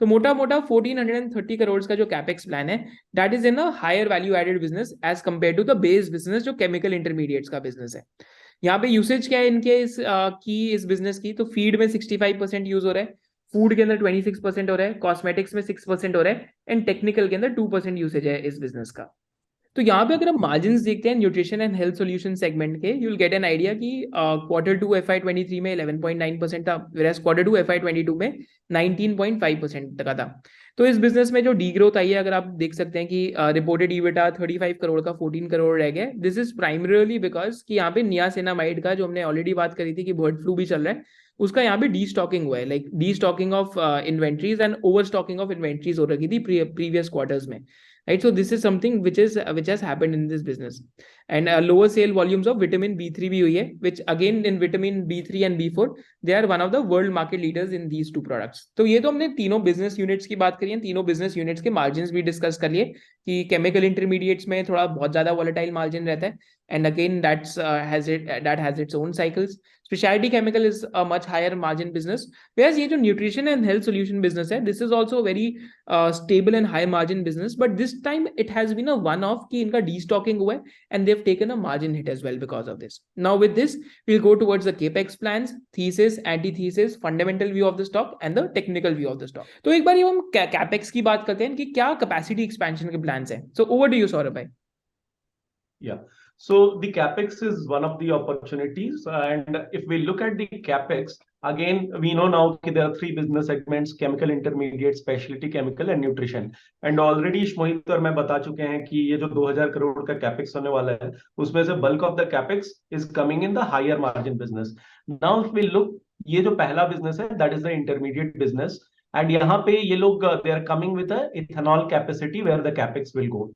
S1: तो मोटा मोटा 1430 करोड़ का जो कैपेक्स प्लान है, that is in a higher value added business as compare to the base business जो केमिकल इंटरमीडिएट्स का बिजनेस है. यहाँ पे यूसेज क्या है इनके इस बिजनेस की, तो फीड में 65% यूज हो रहा है, फूड के अंदर 26% हो रहा है, कॉस्मेटिक्स में 6% हो रहा है, एंड टेक्निकल के अंदर 2% यूसेज है इस बिजनेस का. तो यहाँ पे अगर हम मार्जिन देखते हैं nutrition and health solution segment के, you will get an idea कि Q2 FY23 में 11.9% था, whereas Q2 FY22 में 19.5% का था. तो इस बिजनेस में जो डी ग्रोथ आई है, अगर आप देख सकते हैं कि रिपोर्टेड ईबिटा 35 करोड़ का 14 करोड़ रह गया. दिस इज प्राइमरली बिकॉज कि यहाँ पे नियासिनामाइड का जो हमने ऑलरेडी बात करी थी कि बर्ड फ्लू भी चल रहा है, उसका यहाँ पे डी स्टॉकिंग हुआ है, like destocking of inventories and overstocking of inventories हो रखी थी प्रीवियस क्वार्टर्स में. Right, so this is something which has happened in this business. And lower sale volumes of vitamin B3 भी हुई है, which again in vitamin B3 and B4 they are one of the world market leaders in these two products. तो ये तो हमने तीनों business units की बात करी है, तीनों business units के margins भी discuss कर लिए कि chemical intermediates में थोड़ा बहुत ज्यादा volatile margin रहता है, and again that has its own cycles. Specialty chemical is a much higher margin business, whereas ये जो nutrition and health solution business है, this is also very stable and high margin business, but this time it has been a one off कि इनका destocking हुआ है, and they've taken a margin hit as well because of this. Now with this we'll go towards the capex plans, thesis, antithesis, fundamental view of the stock and the technical view of the stock. तो एक बार ये हम capex की बात करते हैं कि क्या capacity expansion के plans हैं. So over to you Saurabh भाई.
S2: Yeah. So the capex is one of the opportunities, and if we look at the capex, again we know now that there are three business segments: chemical intermediate, specialty chemical, and nutrition. And already मोहित और मैं बता चुके हैं कि ये जो 2000 करोड़ का capex होने वाला है, उसमें से bulk of the capex is coming in the higher margin business. Now if we look, ये जो पहला business है, that is the intermediate business, and यहाँ पे ये लोग they are coming with a ethanol capacity where the capex will go.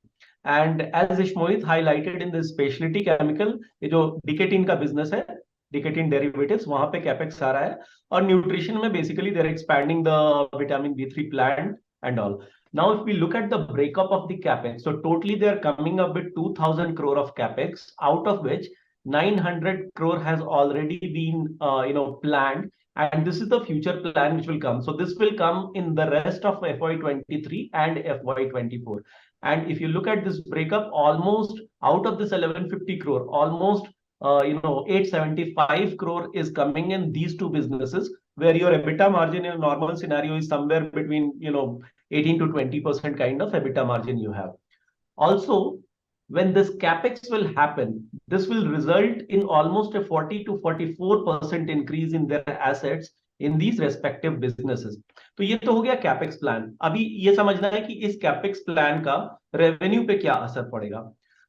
S2: And as Ishmohit highlighted in this specialty chemical, ये जो डिकेटिन का बिजनेस है, डिकेटिन डेरिवेटिव्स, वहां पे कैपेक्स आ रहा है. और न्यूट्रिशन में basically they are expanding the vitamin B3 plant and all. Now, if we look at the breakup of the capex, so totally they are coming up with 2,000 crore of capex, out of which 900 crore has already been, planned, and this is the future plan which will come. So this will come in the rest of FY23 and FY24. And if you look at this breakup, almost out of this 1150 crore, almost 875 crore is coming in these two businesses, where your EBITDA margin in a normal scenario is somewhere between 18 to 20% kind of EBITDA margin you have. Also, when this capex will happen, this will result in almost a 40 to 44% increase in their assets in these respective businesses. तो ये तो हो गया capex plan. अभी ये समझना है कि इस कैपेक्स प्लान का रेवेन्यू पे क्या असर पड़ेगा.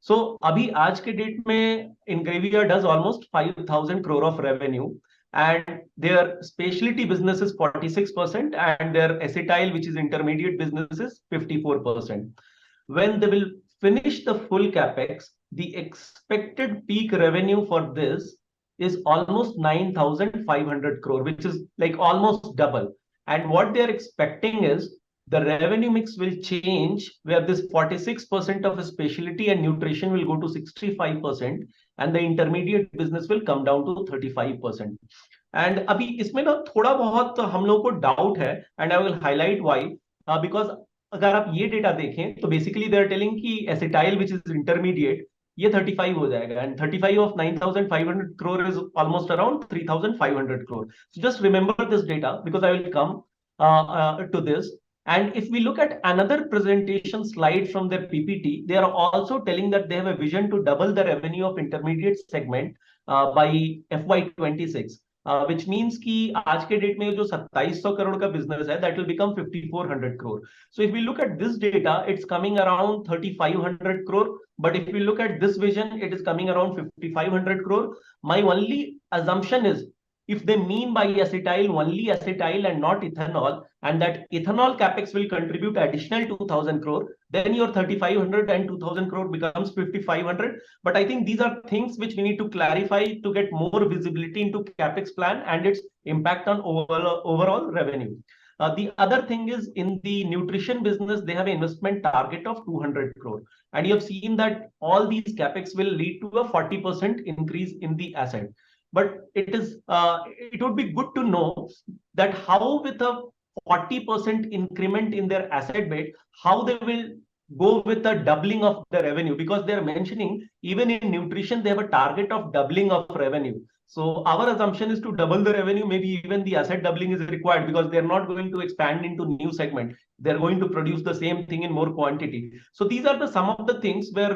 S2: सो अभी आज के डेट में Ingrevia does almost 5,000 crore of revenue, and their specialty business is 46%, and their acetyl, which is intermediate business, is 54%. When they will finish the full capex, the expected peak revenue for this is almost 9,500 crore, which is like almost double. And what they are expecting is the revenue mix will change, where this 46% of specialty and nutrition will go to 65%, and the intermediate business will come down to 35%. And अभी इसमें ना थोड़ा बहुत हम लोग को doubt है, and I will highlight why. Because अगर आप ये डेटा देखें तो बेसिकली दे आर टेलिंग कि एसिटाइल विच इज इंटरमीडिएट ये 35 हो जाएगा, and 35 of 9,500 crore is almost around 3,500 crore. So just remember this data, because I will come to this. And if we look at another presentation slide from their PPT, they are also telling that they have a vision to double the revenue of intermediate segment by FY26. Which means कि आज के date में जो 2700 करोड़ का business है, that will become 5,400 crore. So if we look at this data, it's coming around 3,500 crore. But if we look at this vision, it is coming around 5,500 crore. My only assumption is, if they mean by acetyl only acetyl and not ethanol, and that ethanol capex will contribute additional 2,000 crore, then your 3,500 and 2,000 crore becomes 5,500. But I think these are things which we need to clarify to get more visibility into capex plan and its impact on overall revenue. The other thing is, in the nutrition business, they have an investment target of 200 crore. And you have seen that all these capex will lead to a 40% increase in the asset. But it would be good to know that how, with a 40% increment in their asset base, how they will go with the doubling of the revenue, because they're mentioning even in nutrition they have a target of doubling of revenue. So our assumption is to double the revenue. Maybe even the asset doubling is required, because they're not going to expand into new segment. They're going to produce the same thing in more quantity. So these are some of the things where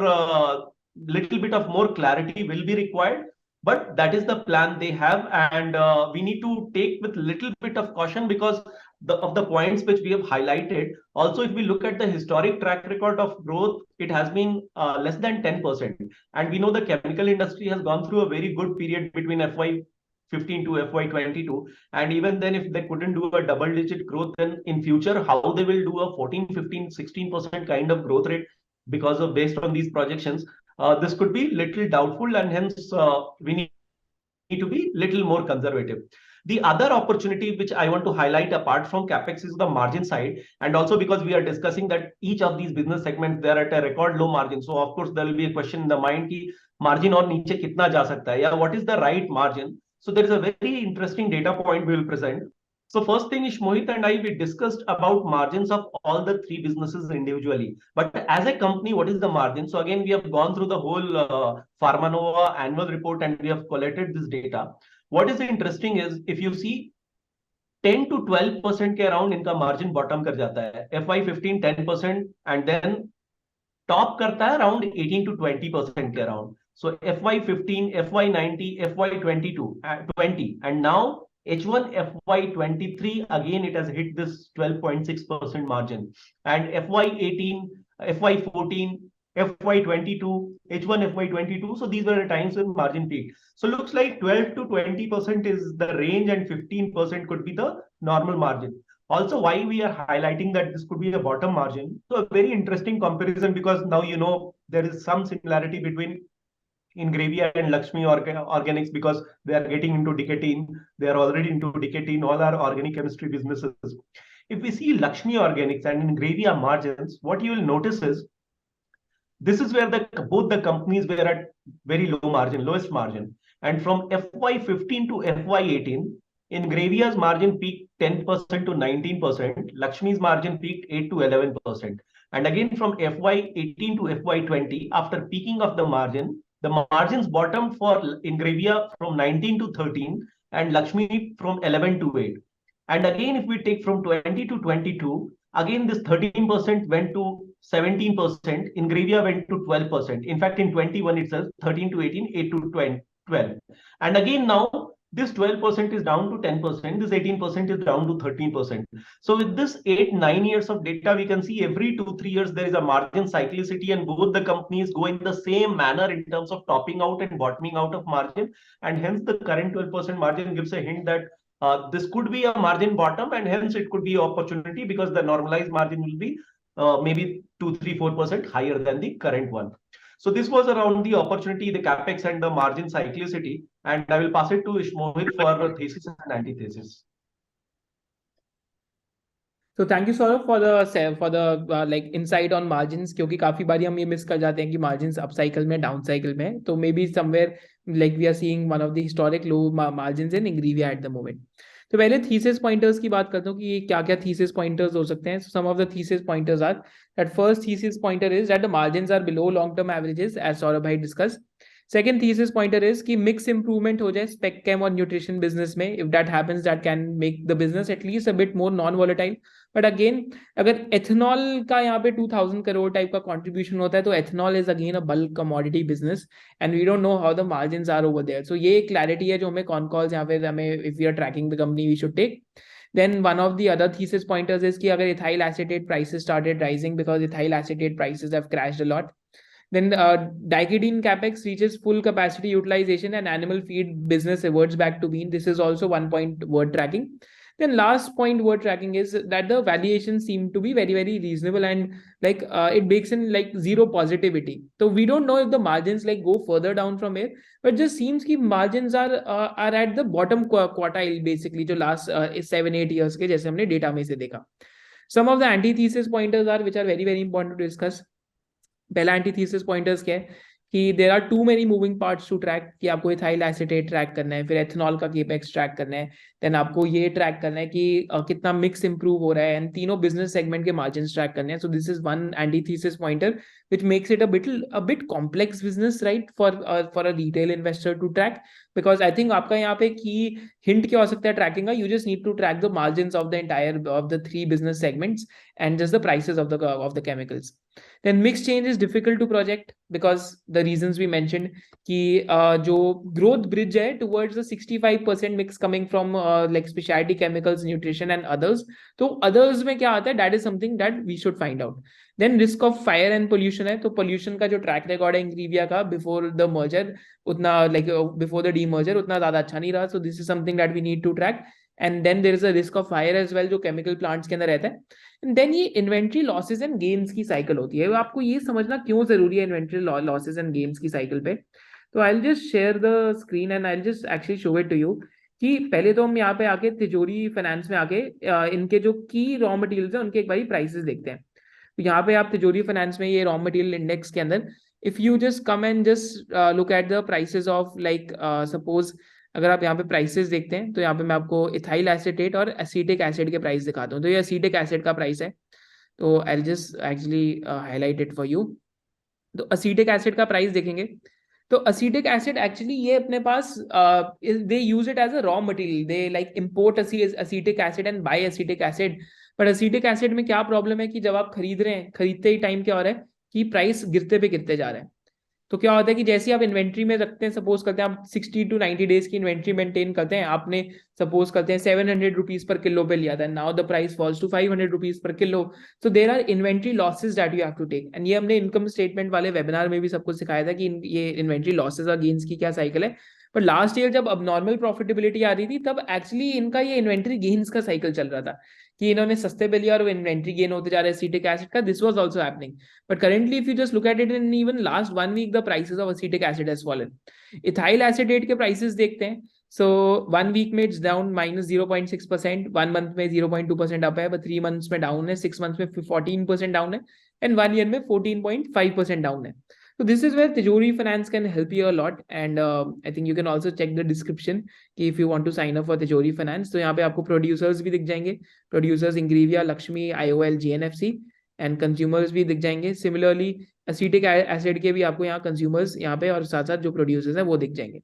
S2: little bit of more clarity will be required. But that is the plan they have, and we need to take with little bit of caution because of the points which we have highlighted. Also, if we look at the historic track record of growth, it has been less than 10%. And we know the chemical industry has gone through a very good period between FY15 to FY22. And even then, if they couldn't do a double-digit growth, then in future, how they will do a 14, 15, 16% kind of growth rate because of based on these projections, this could be little doubtful, and hence we need to be little more conservative. The other opportunity which I want to highlight apart from capex is the margin side, and also because we are discussing that each of these business segments, they are at a record low margin. So of course there will be a question in the mind ki margin और नीचे कितना जा सकता है, या what is the right margin. So there is a very interesting data point we will present. So first thing is, Mohit and I, we discussed about margins of all the three businesses individually. But as a company, what is the margin? So again, we have gone through the whole Pharmanova annual report and we have collected this data. What is interesting is, if you see 10 to 12% के around इनका margin bottom कर जाता है. FY15 10%, and then top करता है around 18 to 20% के around. So FY15, FY19, FY22, 20, and now H1 FY23, again it has hit this 12.6% margin, and FY18, FY14, FY22, H1 FY22. So these were the times when margin peaked. So looks like 12 to 20% is the range, and 15% could be the normal margin. Also, why we are highlighting that this could be a bottom margin? So a very interesting comparison, because now there is some similarity between Ingravia and Lakshmi Organics, because they are getting into Decatine. They are already into Decatine, all our organic chemistry businesses. If we see Lakshmi Organics and Ingravia margins, what you will notice is this is where both the companies were at very low margin, lowest margin. And from FY15 to FY18, Ingravia's margin peaked 10% to 19%. Lakshmi's margin peaked 8 to 11%. And again, from FY18 to FY20, after peaking of the margins bottomed for Ingravia from 19 to 13 and Lakshmi from 11 to 8. And again, if we take from 20 to 22, again this 13% went to 17%. Ingravia went to 12%. In fact, in 21 itself, 13 to 18, 8 to 12. And again now, this 12% is down to 10%. This 18% is down to 13%. So with this 8-9 years of data, we can see every 2-3 years there is a margin cyclicity, and both the companies go in the same manner in terms of topping out and bottoming out of margin. And hence the current 12% margin gives a hint that this could be a margin bottom, and hence it could be opportunity, because the normalized margin will be maybe 2-3-4% higher than the current one. So this was around the opportunity, the capex, and the margin cyclicity. And I will pass it to Mohit for thesis and antithesis.
S1: So thank you Saurabh for the like insight on margins, क्योंकि काफी बारी हम ये miss कर जाते हैं कि margins up cycle में down cycle में, तो maybe somewhere like we are seeing one of the historic low margins in Ingrevia at the moment. तो पहले thesis pointers की बात करता हूँ कि क्या क्या thesis pointers हो सकते हैं. So some of the thesis pointers are that first thesis pointer is that the margins are below long-term averages, as Saurabh bhai discussed. Second thesis pointer is कि mix improvement हो जाए spec chem और nutrition business में. If that happens, that can make the business at least a bit more non-volatile. But again, अगर ethanol का यहाँ पे 2000 crore type का contribution होता है, तो ethanol is again a bulk commodity business and we don't know how the margins are over there. So ये clarity है जो हमें con calls यहाँ पे हमें if we are tracking the company we should take. Then one of the other thesis pointers is कि अगर ethyl acetate prices started rising, because ethyl acetate prices have crashed a lot. Then Diketene capex reaches full capacity utilization and animal feed business reverts back to mean. This is also one point worth tracking. Then last point worth tracking is that the valuations seem to be very, very reasonable, and like it bakes in like zero positivity. So we don't know if the margins like go further down from here, but just seems कि margins are at the bottom quartile basically जो last 7-8 years के जैसे हमने data में से देखा. Some of the antithesis pointers are which are very, very important to discuss. पहला antithesis pointers क्या है कि there are too many moving parts to track, कि आपको इथाइल एसीटेट ट्रैक करना है, फिर एथेनॉल का केपेक्स ट्रैक करना है, देन आपको ये ट्रैक करना है कि कितना मिक्स इंप्रूव हो रहा है, एंड तीनों बिजनेस सेगमेंट के मार्जिन्स ट्रैक करने हैं. सो this is one antithesis pointer which makes it a bit complex business, right, for a retail investor to track. Because I think आपका यहाँ पे key hint क्या हो सकता है tracking का, you just need to track the margins of the entire of the 3 business segments and just the prices of the chemicals. Then mix change is difficult to project because the reasons we mentioned कि जो growth bridge है towards the 65% mix coming from like specialty chemicals, nutrition and others. तो others में क्या आता है, that is something that we should find out. Then risk of fire and pollution है, तो पोल्यूशन का जो ट्रैक रिकॉर्ड है इंग्रीविया का बिफोर द मर्जर उतना लाइक बिफोर द डीमर्जर उतना ज्यादा अच्छा नहीं रहा. So this is something that we need to track. And then there is a risk of fire as well जो केमिकल प्लांट्स के अंदर रहता है. एंड देन ये इन्वेंट्री लॉसेज एंड गेन्स की साइकिल होती है. आपको ये समझना क्यों जरूरी है इन्वेंट्री लॉसेज एंड गेन्स की साइकिल पे. तो I will just share the screen and I will just actually show it to you कि पहले तो हम यहाँ पे आके तिजोरी फाइनेंस में आके इनके जो की रॉ मटेरियल्स है उनके एक बार प्राइसेस देखते हैं. यहाँ पे आप तिजोरी फाइनेंस में ये रॉ मटेरियल इंडेक्स के अंदर if you just come and just look at the prices of like suppose अगर आप यहाँ पे प्राइसेस देखते हैं तो यहाँ पे मैं आपको इथाइल एसीटेट और एसीटिक एसिड के प्राइस दिखाता हूँ. तो ये एसीटिक एसिड का प्राइस है, तो I just actually highlight it for you. तो एसीटिक एसिड का प्राइस देखेंगे तो एसीटिक एसिड एक्चुअली ये अपने पास they use it as a raw material, they like import acetic acid and buy acetic acid. But acetic acid में क्या problem है कि जब आप खरीद रहे हैं, खरीदते ही टाइम क्या हो रहा है कि प्राइस गिरते पे गिरते जा रहा है. तो क्या होता है कि जैसे आप इन्वेंट्री में रखते हैं, सपोज करते हैं आप 60 to 90 डेज की इन्वेंट्री मेंटेन करते हैं, आपने सपोज करते हैं 700 रुपीज पर किलो पे लिया था, now the price falls to 500 rupees per kilo, so there are inventory losses that you have to take. And ये हमने इनकम स्टेटमेंट वाले वेबिनार में भी सबको सिखाया था कि ये इन्वेंट्री लॉसेज और गेन्स की क्या साइकिल है। पर लास्ट ईयर जब अब नॉर्मल प्रॉफिटेबिलिटी आ रही थी, तब एक्चुअली इनका ये इन्वेंट्री गेन्स का साइकिल चल रहा था कि इन्होंने सस्ते पे लिया और इन्वेंट्री गेन होते जा रहे हैं एसिटिक एसिड का, this was also happening. But currently, if you just look at it in even last 1 week, the prices of acetic acid has fallen. Ethyl acetate के prices देखते हैं, so 1 week में it's down minus 0.6%, 1 month में 0.2% up है, but 3 months में down है, 6 months में 14% down है, and 1 year में 14.5% down है. So this is where Tijori Finance can help you a lot, and I think you can also check the description कि if you want to sign up for Tijori Finance, तो यहाँ पे आपको producers भी दिख जाएंगे, producers Ingrevia, Lakshmi, IOL, GNFC, and consumers भी दिख जाएंगे। सिमिलरली एसिटिक एसिड के भी आपको यहाँ कंज्यूमर्स यहाँ पे और साथ साथ जो प्रोड्यूसर्स हैं वो दिख जाएंगे।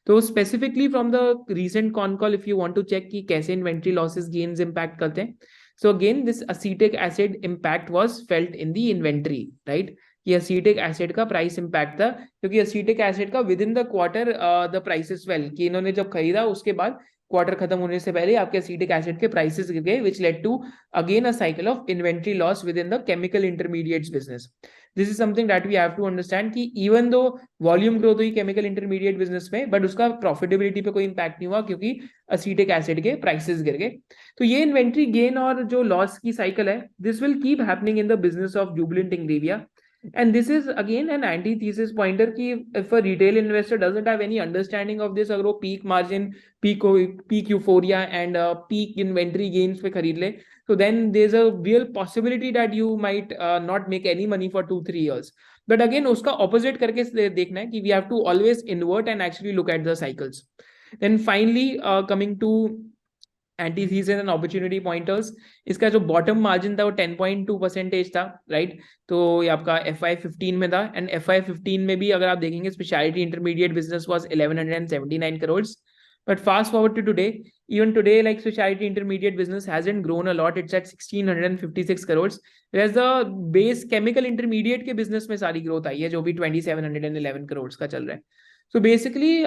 S1: तो specifically from the recent con call, if you want to check कि कैसे इन्वेंट्री लॉसेस गेन्स इंपैक्ट करते हैं, so again this acetic acid impact was felt in the inventory, right. ये एसिटिक एसिड का प्राइस इंपैक्ट था, क्योंकि acetic acid का within the quarter the prices fell, कि इन्होंने जब खरीदा उसके बाद क्वार्टर खत्म होने से पहले आपके एसिटिक एसिड के प्राइसेस गिर गए, which led to again a cycle of inventory loss within the chemical intermediates business. This is something that we have to understand कि even though volume growth हुई chemical intermediate business में, but उसका profitability पे कोई impact नहीं हुआ क्योंकि acetic acid के prices गिर गए। तो ये inventory gain और जो loss की cycle है, this will keep happening in the business of Jubilant Ingrevia. And this is again an antithesis pointer कि if a retail investor doesn't have any understanding of this, अगर वो peak margin, peak euphoria and peak inventory gains पे खरीद ले, so then there's a real possibility that you might not make any money for 2-3 years. But again उसका opposite करके देखना है कि we have to always invert and actually look at the cycles. Then finally coming to antithesis and opportunity pointers, इसका जो bottom margin था वो 10.2% था, राइट। तो ये आपका FY15 में था, एंड FY15 में भी अगर आप देखेंगे speciality intermediate business was 1179 crore. But fast forward to today, even today, like specialty intermediate business hasn't grown a lot. It's at 1656 crores. Whereas the base chemical intermediate के business में सारी growth आई है, जो भी 2711 crores का चल रहा है. So basically,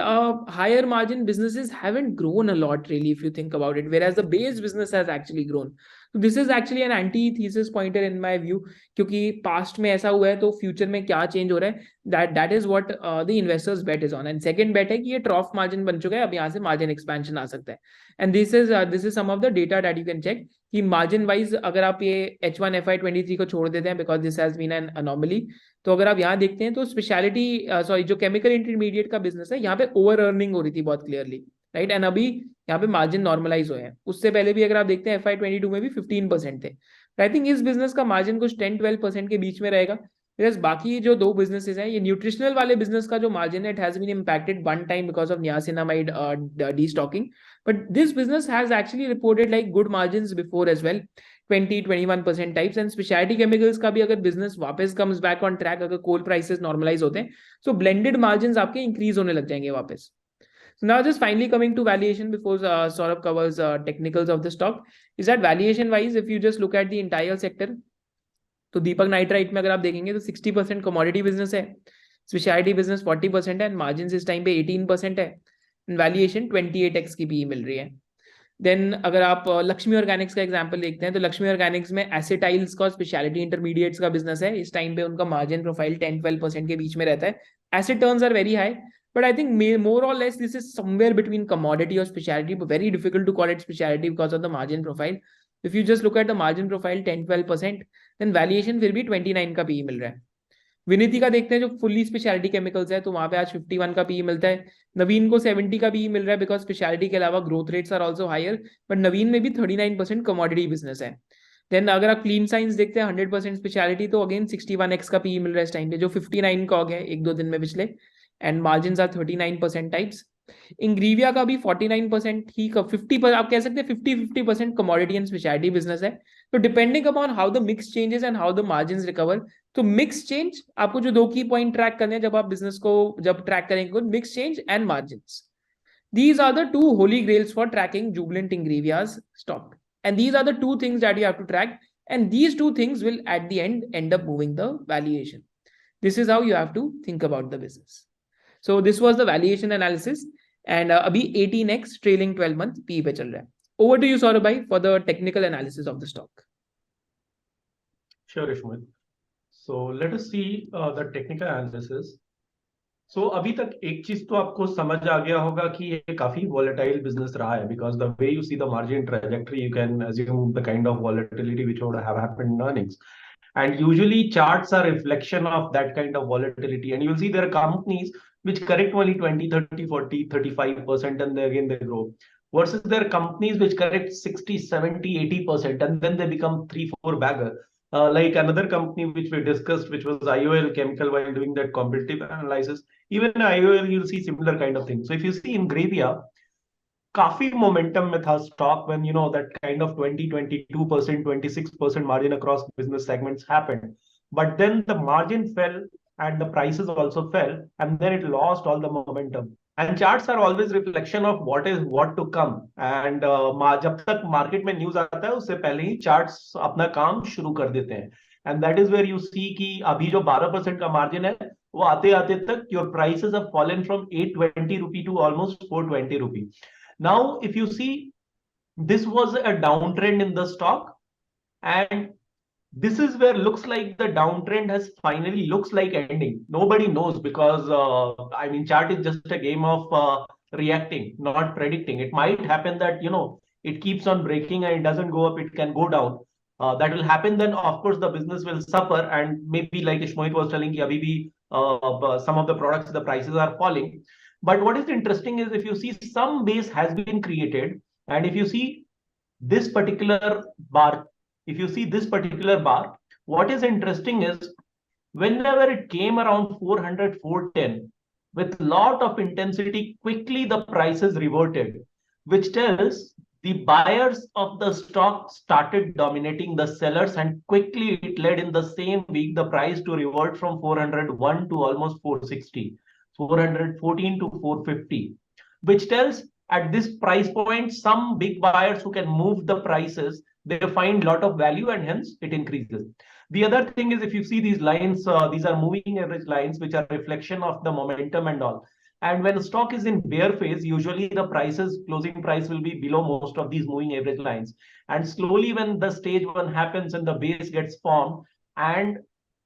S1: higher margin businesses haven't grown a lot really, if you think about it, whereas the base business has actually grown. So this is actually an antithesis pointer in my view, क्योंकि past में ऐसा हुआ है तो future में क्या change हो रहा है, that is what the investors bet is on. And second bet है कि ये trough margin बन चुका है, अब यहाँ से margin expansion आ सकता है. And this is some of the data that you can check कि margin wise अगर आप ये H1 FY23 को छोड़ देते हैं, because this has been an anomaly, तो अगर आप यहाँ देखते हैं तो स्पेशलिटी जो केमिकल इंटरमीडिएट का बिजनेस है, यहाँ पे ओवर अर्निंग हो रही थी बहुत क्लियरली, राइट। एंड अभी यहाँ पे मार्जिन नॉर्मलाइज हुए हैं। उससे पहले भी अगर आप देखते हैं FY22 में भी 15% थे। आई थिंक इस बिजनेस का मार्जिन कुछ 10-12% के बीच में रहेगा। बाकी जो दो बिजनेसेस हैं, ये न्यूट्रिशनल वाले बिजनेस का जो मार्जिन है, it has been impacted one time because of niacinamide destocking, but this business has actually reported like good margins before as well, 20-21% types. And specialty chemicals का भी अगर बिजनेस वापस कम्स बैक ऑन ट्रैक, अगर कोल prices normalise होते हैं, सो blended margins आपके increase होने लग जाएंगे वापस। So now just finally coming to valuation before Saurabh covers technicals of the stock, is that valuation wise, if you just look at the entire sector, तो दीपक nitrite में अगर आप देखेंगे तो 60% कमोडिटी बिजनेस है, स्पेशलिटी बिजनेस 40% है, and margin इस time पे 18% है, वैल्यूएशन 28x की पीई मिल रही है। देन अगर आप लक्ष्मी ऑर्गेनिक्स का एग्जांपल देखते हैं, तो लक्ष्मी ऑर्गेनिक्स में एसिटाइल्स का स्पेशलिटी इंटरमीडिएट्स का बिजनेस है, इस टाइम पे उनका मार्जिन प्रोफाइल 10-12% के बीच में रहता है। Asset turns are very high, but I think more or less this is somewhere between commodity or specialty, but very difficult to call it specialty because of the margin profile. If you just look at the margin profile 10-12%, then valuation फिर भी 29 का PE मिल रहा है। विनीति का देखते हैं जो fully speciality chemicals है, तो वहां पे आज 51 का पीई मिलता है। नवीन को 70 का पीई मिल रहा है बिकॉज स्पेशलिटी के अलावा growth rates are also higher, but Navin में भी 39% कमोडिटी बिजनेस है। देन अगर आप क्लीन साइंस देखते हैं 100% स्पेशलिटी, तो अगेन 61x का पीई मिल रहा है इस टाइम पे, जो 59 का हो गया एक दो दिन में पिछले, and margin are 39% types. Ingrevia का भी 49% ही 50%, आप कह सकते हैं 50-50% कमोडिटी एंड स्पेशलिटी बिजनेस है। तो depending upon how the mix changes and how the margins recover, तो मिक्स चेंज आपको जो दो की पॉइंट ट्रैक करने हैं जब आप बिजनेस को जब ट्रैक करेंगे, mix change and margins, these are the two holy grails for tracking Jubilant Ingrevia's stock, and these are the two things that you have to track, and these two things will at the end up moving the valuation. This is how you have to think about the business. So this was the valuation analysis, and अभी 18x trailing 12 month PE पे चल रहा है. Over to you, Saurabh bhai, for the technical analysis of the stock.
S2: Sure, Ishmael. So let us see the technical analysis. So अभी तक एक चीज तो आपको समझ आ गया होगा कि ये काफी volatile business रहा है, because the way you see the margin trajectory, you can assume the kind of volatility which would have happened in earnings. And usually charts are reflection of that kind of volatility. And you'll see there are companies which correct only 20, 30, 40, 35%, and then again they grow. Versus there are companies which correct 60, 70, 80%, and then they become 3, 4 bagger. Like another company which we discussed, which was IOL Chemical, while doing that competitive analysis. Even in IOL, you'll see similar kind of thing. So if you see in Gravia, काफी momentum में था stock when you know that kind of 20, 22%, 26% margin across business segments happened. But then the margin fell and the prices also fell, and then it lost all the momentum. And charts are always reflection of what to come. And जब तक market में news आता है उससे पहले ही charts अपना काम शुरू कर देते हैं. And that is where you see कि अभी जो 12% का margin है वो आते आते तक your prices have fallen from 820 rupee to almost 420 rupee. Now, if you see, this was a downtrend in the stock, and this is where looks like the downtrend has finally looks like ending. Nobody knows, because I mean, chart is just a game of reacting, not predicting. It might happen that it keeps on breaking and it doesn't go up, it can go down. That will happen. Then of course the business will suffer, and maybe like Ishmohit was telling, ki abhi bhi, some of the products, the prices are falling. But what is interesting is, if you see, some base has been created, and if you see this particular bar, what is interesting is, whenever it came around 400, 410, with lot of intensity, quickly the prices reverted, which tells the buyers of the stock started dominating the sellers, and quickly it led in the same week the price to revert from 401 to almost 460. 414 to 450, which tells at this price point, some big buyers who can move the prices, they find a lot of value, and hence it increases. The other thing is, if you see these lines, these are moving average lines, which are reflection of the momentum and all. And when the stock is in bear phase, usually the closing price will be below most of these moving average lines. And slowly, when the stage one happens and the base gets formed, and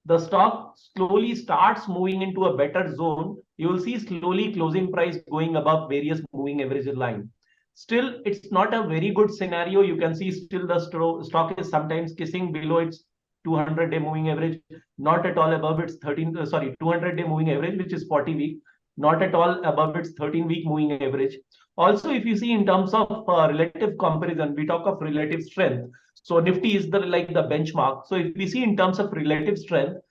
S2: the stock slowly starts moving into a better zone, you will see slowly closing price going above various moving average line. Still, it's not a very good scenario. You can see still the stock is sometimes kissing below its 200-day moving average, not at all above its 200-day moving average, which is 40 week, not at all above its 13-week moving average. Also, if you see in terms of relative comparison, we talk of relative strength. So Nifty is the benchmark. So if we see in terms of relative strength,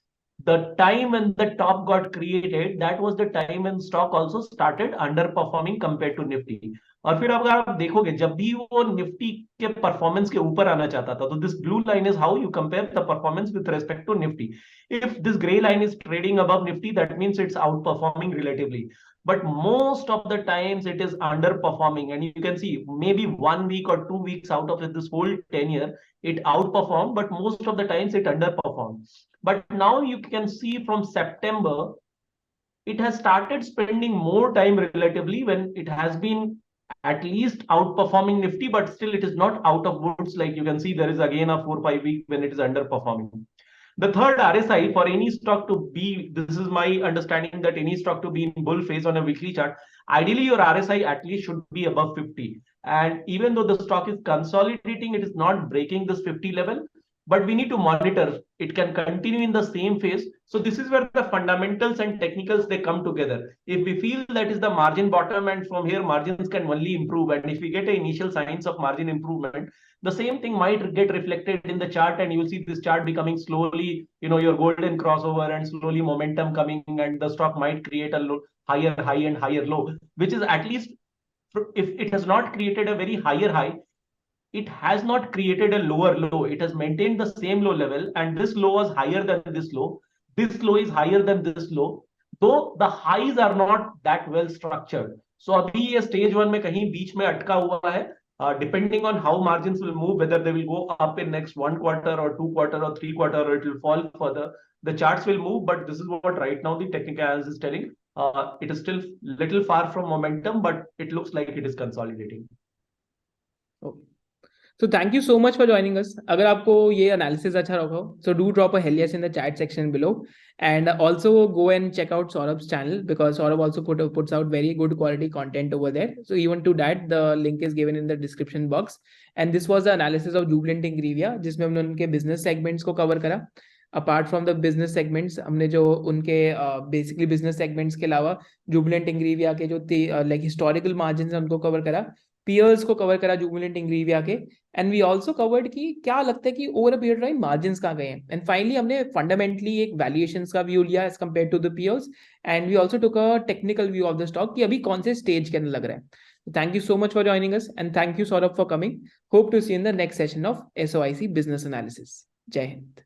S2: the time when the top got created, that was the time when stock also started underperforming compared to Nifty. और फिर अगर आप देखोगे, जब भी वो Nifty के performance के ऊपर आना चाहता था, तो this blue line is how you compare the performance with respect to Nifty. If this gray line is trading above Nifty, that means it's outperforming relatively. But most of the times it is underperforming, and you can see maybe 1 week or 2 weeks out of this whole tenure, it outperformed, but most of the times it underperformed. But now you can see from September, it has started spending more time relatively, when it has been at least outperforming Nifty, but still it is not out of woods. Like you can see, there is again a 4-5 week when it is underperforming. The third RSI for any stock to be, this is my understanding, that any stock to be in bull phase on a weekly chart, ideally your RSI at least should be above 50. And even though the stock is consolidating, it is not breaking this 50 level, but we need to monitor. It can continue in the same phase. So this is where the fundamentals and technicals, they come together. If we feel that is the margin bottom, and from here margins can only improve, and if we get the initial signs of margin improvement, the same thing might get reflected in the chart, and you will see this chart becoming slowly, your golden crossover, and slowly momentum coming, and the stock might create a higher high and higher low, which is, at least if it has not created a very higher high, it has not created a lower low. It has maintained the same low level, and this low was higher than this low. This low is higher than this low, though the highs are not that well structured. So abhi ye stage 1 में कहीं बीच में अटका हुआ है. Depending on how margins will move, whether they will go up in next 1 quarter or 2 quarter or 3 quarter, or it will fall further. the charts will move, but this is what right now the technical analysis is telling. It is still little far from momentum, but it looks like it is consolidating.
S1: So thank you so much for joining us. अगर आपको ये analysis अच्छा लगा हो, so do drop a hell yes in the chat section below, and also go and check out Saurabh's channel because Saurabh also puts out very good quality content over there. So even to that, the link is given in the description box. And this was the analysis of Jubilant Ingrevia, जिसमें हमने उनके business segments को cover करा. Apart from the business segments हमने जो उनके basically business segments के अलावा जुबिलेंट इंग्रीविया के जो लाइक हिस्टोरिकल मार्जिन है उनको कवर करा, पीयर्स को कवर करा जुबिलेंट इंग्रीविया के, एंड वी ऑल्सो कवर्ड कि क्या लगता है कि over a period time margin कहाँ गए हैं, एंड फाइनली हमने फंडामेंटली एक वैल्यूएशंस का व्यू लिया as compare to the peers, and we also took a technical view of the stock कि अभी कौन से स्टेज के अंदर लग रहा है. Thank you so much for joining us and thank you Saurabh for coming. Hope to see in the next session of SOIC business analysis. जय हिंद.